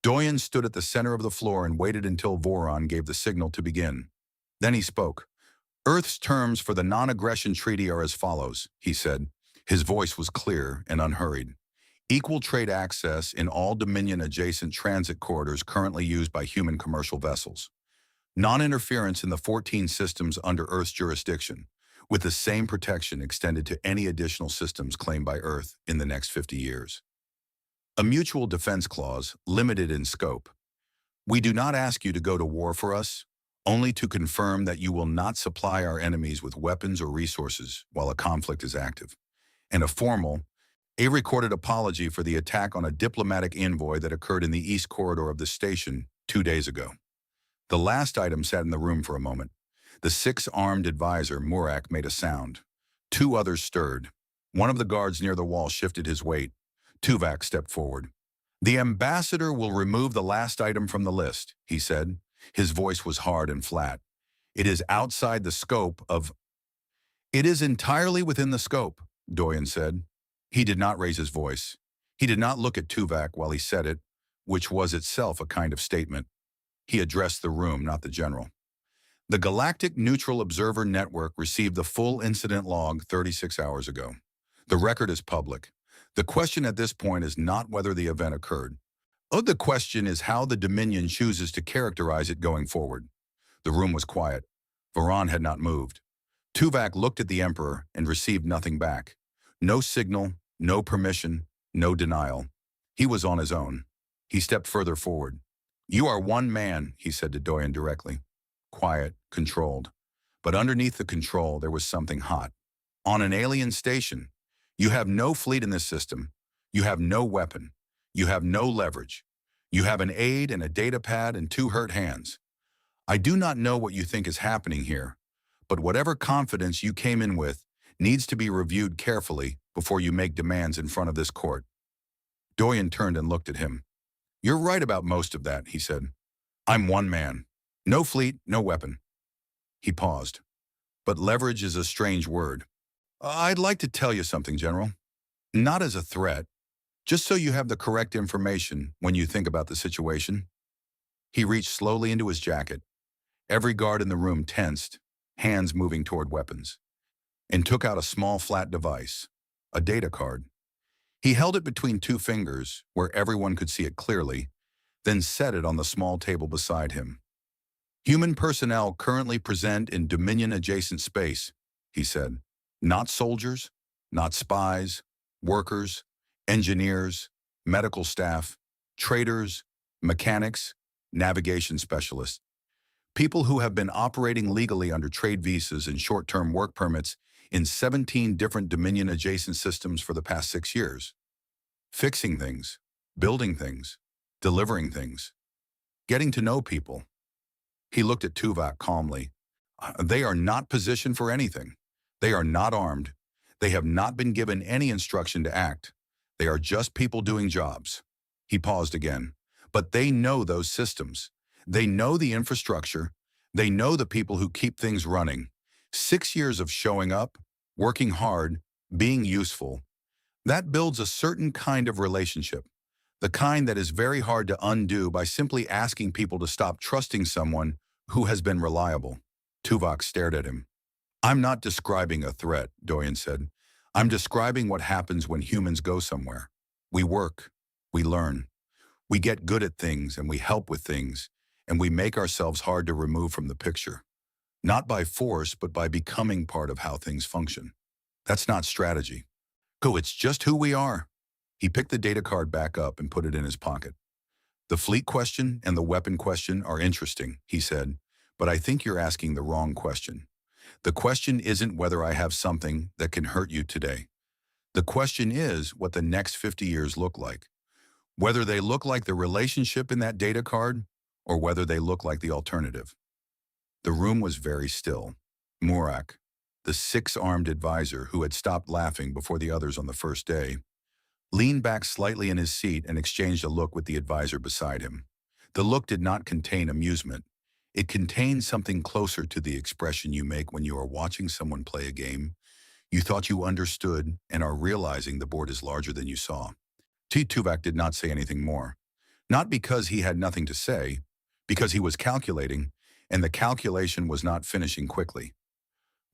Doyen stood at the center of the floor and waited until Voron gave the signal to begin. Then he spoke. Earth's terms for the non-aggression treaty are as follows, he said. His voice was clear and unhurried. Equal trade access in all Dominion-adjacent transit corridors currently used by human commercial vessels. Non-interference in the 14 systems under Earth's jurisdiction, with the same protection extended to any additional systems claimed by Earth in the next 50 years. A mutual defense clause, limited in scope. We do not ask you to go to war for us, only to confirm that you will not supply our enemies with weapons or resources while a conflict is active. And a recorded apology for the attack on a diplomatic envoy that occurred in the east corridor of the station 2 days ago. The last item sat in the room for a moment. The six-armed advisor, Murak, made a sound. Two others stirred. One of the guards near the wall shifted his weight. Tuvok stepped forward. "The ambassador will remove the last item from the list," he said. His voice was hard and flat. "It is outside the scope of—" "It is entirely within the scope," Doyen said. He did not raise his voice. He did not look at Tuvok while he said it, which was itself a kind of statement. He addressed the room, not the general. "The Galactic Neutral Observer Network received the full incident log 36 hours ago. The record is public. The question at this point is not whether the event occurred. The question is how the Dominion chooses to characterize it going forward." The room was quiet. Varan had not moved. Tuvok looked at the Emperor and received nothing back. No signal, no permission, no denial. He was on his own. He stepped further forward. "You are one man," he said to Doyen directly. Quiet, controlled. But underneath the control, there was something hot. "On an alien station. You have no fleet in this system. You have no weapon. You have no leverage. You have an aide and a data pad and two hurt hands. I do not know what you think is happening here, but whatever confidence you came in with needs to be reviewed carefully before you make demands in front of this court." Doyen turned and looked at him. "You're right about most of that," he said. "I'm one man. No fleet, no weapon." He paused. "But leverage is a strange word. I'd like to tell you something, General. Not as a threat, just so you have the correct information when you think about the situation." He reached slowly into his jacket. Every guard in the room tensed, hands moving toward weapons, and took out a small flat device, a data card. He held it between two fingers, where everyone could see it clearly, then set it on the small table beside him. "Human personnel currently present in Dominion-adjacent space," he said. "Not soldiers, not spies, workers, engineers, medical staff, traders, mechanics, navigation specialists. People who have been operating legally under trade visas and short-term work permits in 17 different Dominion-adjacent systems for the past 6 years. Fixing things, building things, delivering things, getting to know people." He looked at Tuvok calmly. "They are not positioned for anything. They are not armed. They have not been given any instruction to act. They are just people doing jobs." He paused again. "But they know those systems. They know the infrastructure. They know the people who keep things running. 6 years of showing up, working hard, being useful. That builds a certain kind of relationship, the kind that is very hard to undo by simply asking people to stop trusting someone who has been reliable." Tuvok stared at him. "I'm not describing a threat," Doyen said. "I'm describing what happens when humans go somewhere. We work, we learn, we get good at things and we help with things, and we make ourselves hard to remove from the picture. Not by force, but by becoming part of how things function. That's not strategy. It's just who we are." He picked the data card back up and put it in his pocket. "The fleet question and the weapon question are interesting," he said, "but I think you're asking the wrong question. The question isn't whether I have something that can hurt you today. The question is what the next 50 years look like. Whether they look like the relationship in that data card, or whether they look like the alternative." The room was very still. Murak, the six-armed advisor who had stopped laughing before the others on the first day, leaned back slightly in his seat and exchanged a look with the advisor beside him. The look did not contain amusement. It contained something closer to the expression you make when you are watching someone play a game. You thought you understood and are realizing the board is larger than you saw. Tuvok did not say anything more. Not because he had nothing to say, because he was calculating, and the calculation was not finishing quickly.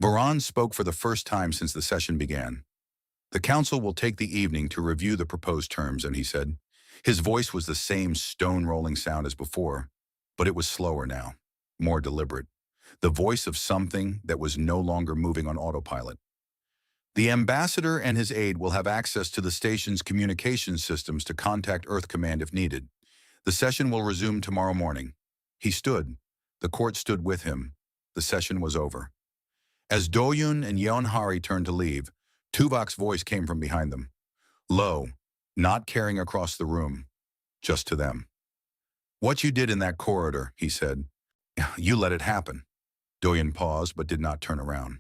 Varan spoke for the first time since the session began. "The council will take the evening to review the proposed terms," and he said. His voice was the same stone-rolling sound as before, but it was slower now, more deliberate. The voice of something that was no longer moving on autopilot. "The ambassador and his aide will have access to the station's communication systems to contact Earth Command if needed. The session will resume tomorrow morning." He stood. The court stood with him. The session was over. As Doyun and Yeonhari turned to leave, Tuvok's voice came from behind them. Low, not carrying across the room, just to them. "What you did in that corridor," he said. You let it happen. Doyen paused but did not turn around.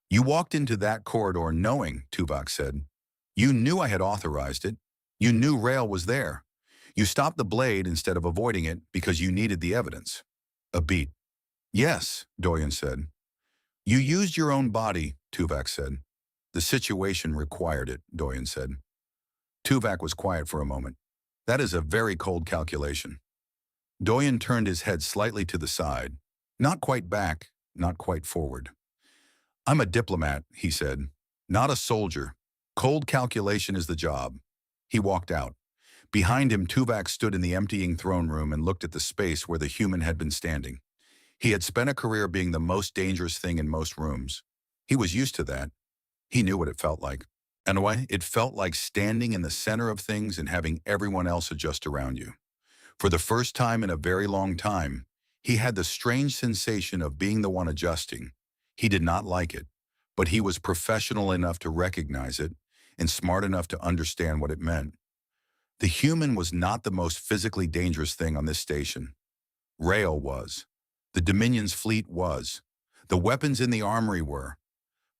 You walked into that corridor knowing, Tuvok said. You knew I had authorized it. You knew Rail was there. You stopped the blade instead of avoiding it because you needed the evidence. A beat. Yes, Doyen said. You used your own body, Tuvok said. The situation required it, Doyen said. Tuvok was quiet for a moment. That is a very cold calculation. Doyen turned his head slightly to the side. Not quite back, not quite forward. I'm a diplomat, he said. Not a soldier. Cold calculation is the job. He walked out. Behind him, Tuvok stood in the emptying throne room and looked at the space where the human had been standing. He had spent a career being the most dangerous thing in most rooms. He was used to that. He knew what it felt like. In a way, it felt like standing in the center of things and having everyone else adjust around you. For the first time in a very long time, he had the strange sensation of being the one adjusting. He did not like it, but he was professional enough to recognize it and smart enough to understand what it meant. The human was not the most physically dangerous thing on this station. Rail was. The Dominion's fleet was. The weapons in the armory were.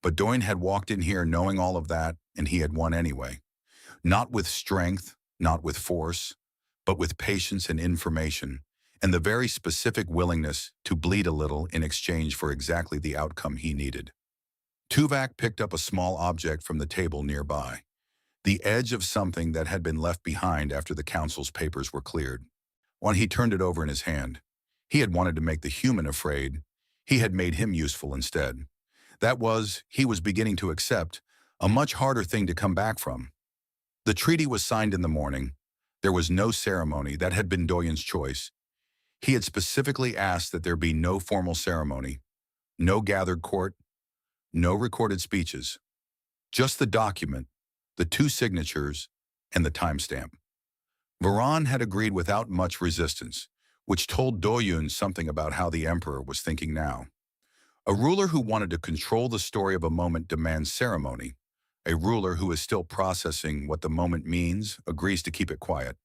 But Doyen had walked in here knowing all of that, and he had won anyway. Not with strength, not with force, but with patience and information, and the very specific willingness to bleed a little in exchange for exactly the outcome he needed. Tuvok picked up a small object from the table nearby, the edge of something that had been left behind after the council's papers were cleared. When he turned it over in his hand, he had wanted to make the human afraid. He had made him useful instead. That was, he was beginning to accept, a much harder thing to come back from. The treaty was signed in the morning. There was no ceremony. That had been Doyen's choice. He had specifically asked that there be no formal ceremony, no gathered court, no recorded speeches. Just the document, the two signatures, and the timestamp. Varan had agreed without much resistance, which told Doyun something about how the Emperor was thinking now. A ruler who wanted to control the story of a moment demands ceremony. A ruler who is still processing what the moment means agrees to keep it quiet.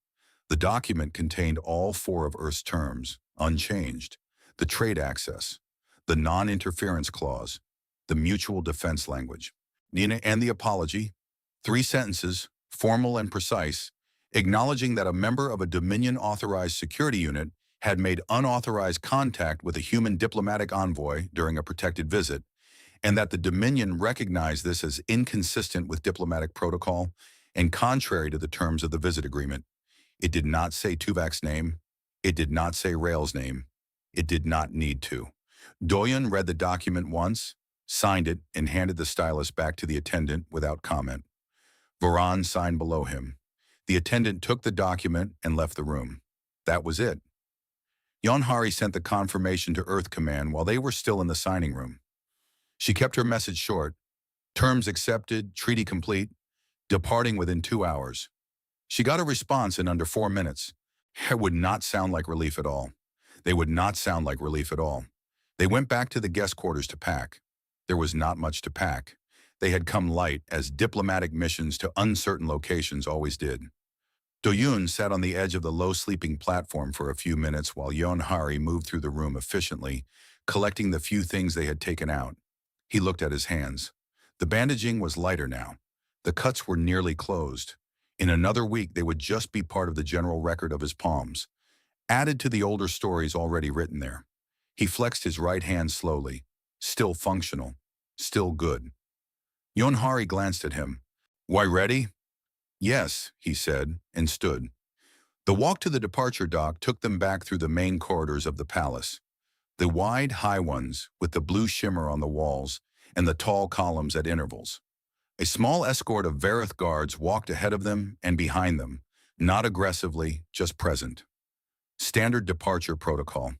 The document contained all four of Earth's terms, unchanged: the trade access, the non-interference clause, the mutual defense language, and the apology. 3 sentences, formal and precise, acknowledging that a member of a Dominion-authorized security unit had made unauthorized contact with a human diplomatic envoy during a protected visit, and that the Dominion recognized this as inconsistent with diplomatic protocol and contrary to the terms of the visit agreement. It did not say Tuvok's name. It did not say Rail's name. It did not need to. Doyen read the document once, signed it, and handed the stylus back to the attendant without comment. Varan signed below him. The attendant took the document and left the room. That was it. Yonhari sent the confirmation to Earth Command while they were still in the signing room. She kept her message short. Terms accepted, treaty complete, departing within 2 hours. She got a response in under 4 minutes. It would not sound like relief at all. They would not sound like relief at all. They went back to the guest quarters to pack. There was not much to pack. They had come light, as diplomatic missions to uncertain locations always did. Doyun sat on the edge of the low-sleeping platform for a few minutes while Yonhari moved through the room efficiently, collecting the few things they had taken out. He looked at his hands. The bandaging was lighter now. The cuts were nearly closed. In another week, they would just be part of the general record of his palms, added to the older stories already written there. He flexed his right hand slowly. Still functional. Still good. Yonhari glanced at him. "Why, ready?" "Yes," he said, and stood. The walk to the departure dock took them back through the main corridors of the palace. The wide, high ones, with the blue shimmer on the walls and the tall columns at intervals. A small escort of Vareth guards walked ahead of them and behind them, not aggressively, just present. Standard departure protocol.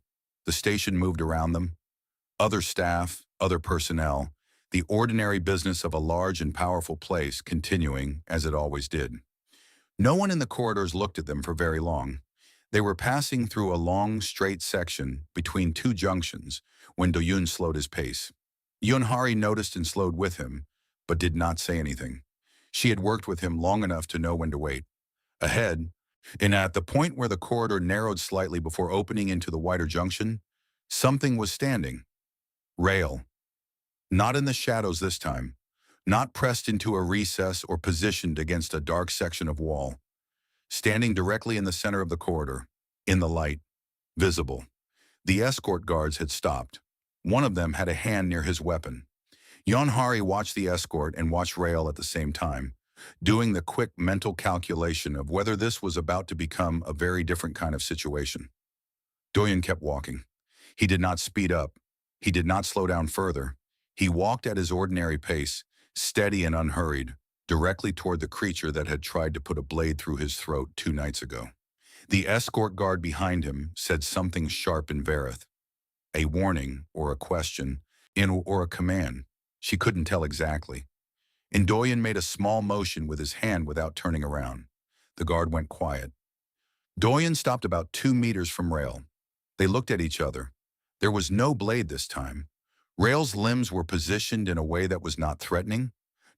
The station moved around them. Other staff, other personnel, the ordinary business of a large and powerful place continuing as it always did. No one in the corridors looked at them for very long. They were passing through a long, straight section between 2 junctions when Doyun slowed his pace. Yonhari noticed and slowed with him, but did not say anything. She had worked with him long enough to know when to wait. Ahead, and at the point where the corridor narrowed slightly before opening into the wider junction, Something was standing. Rail. Not in the shadows this time. Not pressed into a recess or positioned against a dark section of wall. Standing directly in the center of the corridor. In the light. Visible. The escort guards had stopped. One of them had a hand near his weapon. Yonhari watched the escort and watched Rael at the same time, doing the quick mental calculation of whether this was about to become a very different kind of situation. Doyen kept walking. He did not speed up. He did not slow down further. He walked at his ordinary pace, steady and unhurried, directly toward the creature that had tried to put a blade through his throat 2 nights ago. The escort guard behind him said something sharp in Varith, a warning or a question, or a command. She couldn't tell exactly. And Doyen made a small motion with his hand without turning around. The guard went quiet. Doyen stopped about 2 meters from Rael. They looked at each other. There was no blade this time. Rael's limbs were positioned in a way that was not threatening,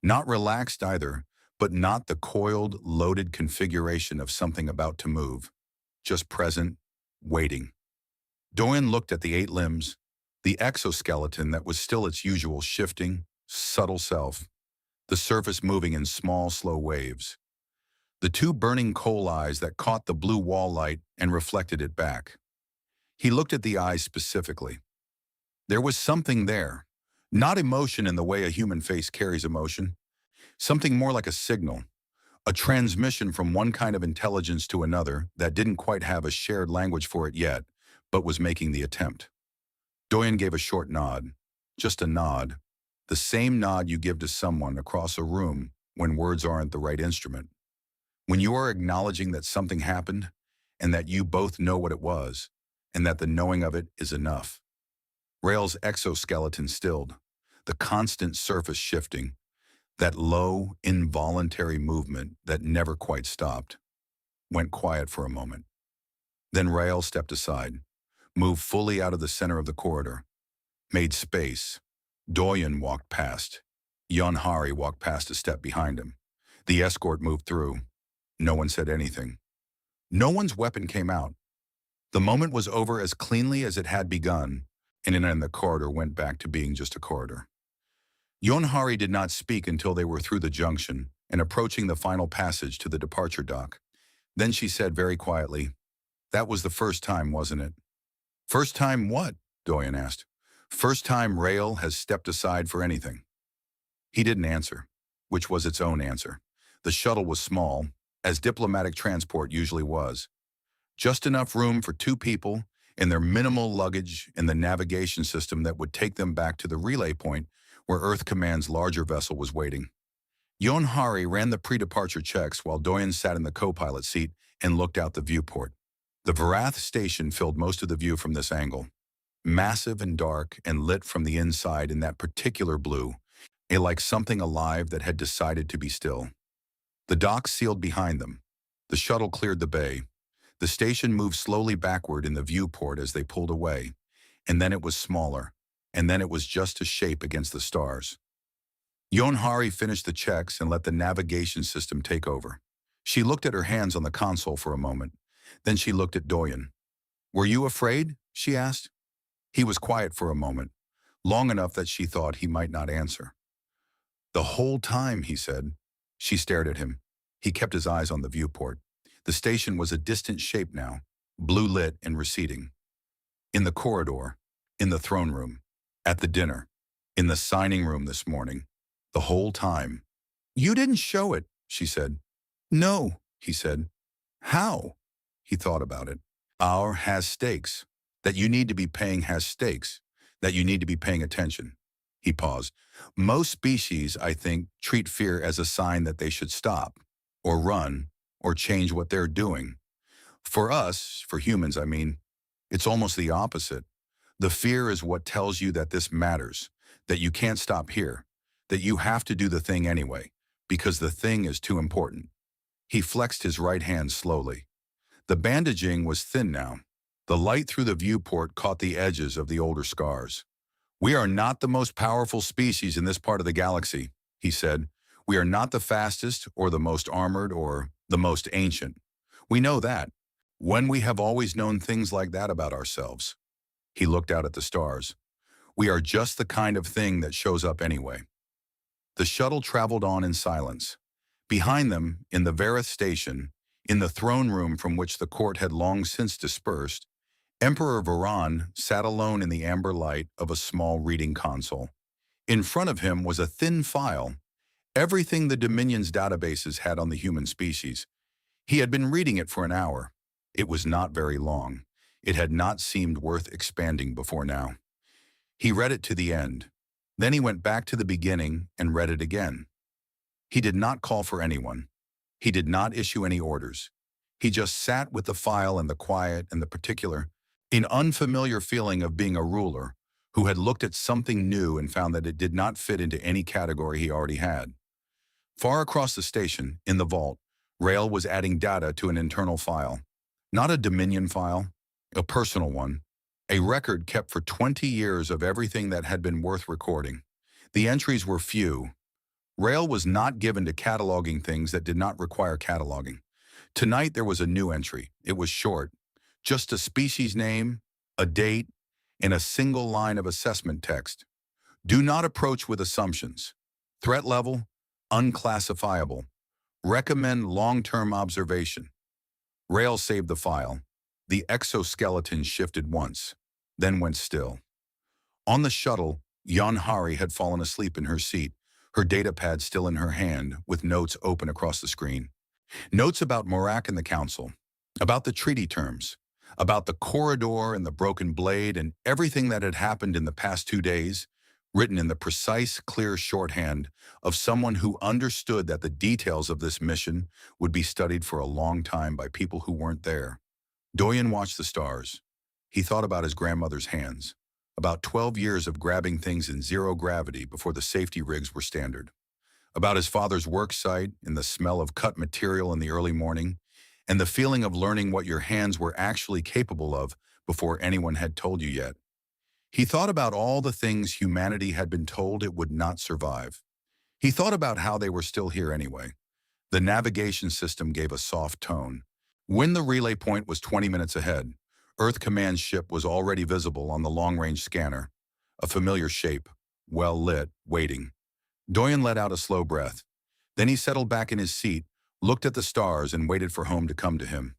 not relaxed either, but not the coiled, loaded configuration of something about to move. Just present, waiting. Doyen looked at the 8 limbs, the exoskeleton that was still its usual shifting, subtle self, the surface moving in small, slow waves. The 2 burning coal eyes that caught the blue wall light and reflected it back. He looked at the eyes specifically. There was something there, not emotion in the way a human face carries emotion, something more like a signal, a transmission from one kind of intelligence to another that didn't quite have a shared language for it yet, but was making the attempt. Doyen gave a short nod, just a nod, the same nod you give to someone across a room when words aren't the right instrument. When you are acknowledging that something happened and that you both know what it was, and that the knowing of it is enough. Rael's exoskeleton stilled, the constant surface shifting, that low, involuntary movement that never quite stopped, went quiet for a moment. Then Rael stepped aside, moved fully out of the center of the corridor, made space. Doyen walked past. Yonhari walked past a step behind him. The escort moved through. No one said anything. No one's weapon came out. The moment was over as cleanly as it had begun, and then the corridor went back to being just a corridor. Yonhari did not speak until they were through the junction and approaching the final passage to the departure dock. Then she said very quietly, "That was the first time, wasn't it?" "First time what?" Doyen asked. "First time Rael has stepped aside for anything." He didn't answer, which was its own answer. The shuttle was small, as diplomatic transport usually was. Just enough room for 2 people and their minimal luggage and the navigation system that would take them back to the relay point where Earth Command's larger vessel was waiting. Yonhari ran the pre-departure checks while Doyen sat in the co-pilot seat and looked out the viewport. The Varath station filled most of the view from this angle. Massive and dark and lit from the inside in that particular blue, like something alive that had decided to be still. The dock sealed behind them. The shuttle cleared the bay. The station moved slowly backward in the viewport as they pulled away, and then it was smaller, and then it was just a shape against the stars. Yonhari finished the checks and let the navigation system take over. She looked at her hands on the console for a moment. Then she looked at Doyen. "Were you afraid?" she asked. He was quiet for a moment, long enough that she thought he might not answer. "The whole time," he said. She stared at him. He kept his eyes on the viewport. The station was a distant shape now, blue-lit and receding. In the corridor, in the throne room, at the dinner, in the signing room this morning, the whole time. "You didn't show it," she said. "No," he said. "How?" He thought about it. "Our has stakes. That you need to be paying has stakes. That you need to be paying attention." He paused. "Most species, I think, treat fear as a sign that they should stop, or run, or change what they're doing. For us, for humans, I mean, it's almost the opposite. The fear is what tells you that this matters, that you can't stop here, that you have to do the thing anyway, because the thing is too important." He flexed his right hand slowly. The bandaging was thin now. The light through the viewport caught the edges of the older scars. "We are not the most powerful species in this part of the galaxy," he said. "We are not the fastest or the most armored or the most ancient. We know that. When we have always known things like that about ourselves. He looked out at the stars. We are just the kind of thing that shows up anyway. The shuttle traveled on in silence. Behind them, in the Vareth station, in the throne room from which the court had long since dispersed, Emperor Varan sat alone in the amber light of a small reading console. In front of him was a thin file, everything the Dominion's databases had on the human species. He had been reading it for an hour. It was not very long. It had not seemed worth expanding before now. He read it to the end. Then he went back to the beginning and read it again. He did not call for anyone. He did not issue any orders. He just sat with the file and the quiet and the particular, an unfamiliar feeling of being a ruler who had looked at something new and found that it did not fit into any category he already had. Far across the station, in the vault, Rail was adding data to an internal file. Not a Dominion file, a personal one, a record kept for 20 years of everything that had been worth recording. The entries were few. Rail was not given to cataloging things that did not require cataloging. Tonight there was a new entry. It was short, just a species name, a date, and a single line of assessment text. Do not approach with assumptions. Threat level, unclassifiable. Recommend long-term observation. Rail saved the file. The exoskeleton shifted once, then went still. On the shuttle, Yanhari had fallen asleep in her seat, her datapad still in her hand, with notes open across the screen. Notes about Morak and the Council, about the treaty terms, about the corridor and the broken blade and everything that had happened in the past 2 days, written in the precise, clear shorthand of someone who understood that the details of this mission would be studied for a long time by people who weren't there. Doyen watched the stars. He thought about his grandmother's hands, about 12 years of grabbing things in zero gravity before the safety rigs were standard, about his father's work site and the smell of cut material in the early morning, and the feeling of learning what your hands were actually capable of before anyone had told you yet. He thought about all the things humanity had been told it would not survive. He thought about how they were still here anyway. The navigation system gave a soft tone. When the relay point was 20 minutes ahead, Earth Command's ship was already visible on the long-range scanner, a familiar shape, well-lit, waiting. Doyen let out a slow breath. Then he settled back in his seat, looked at the stars, and waited for home to come to him.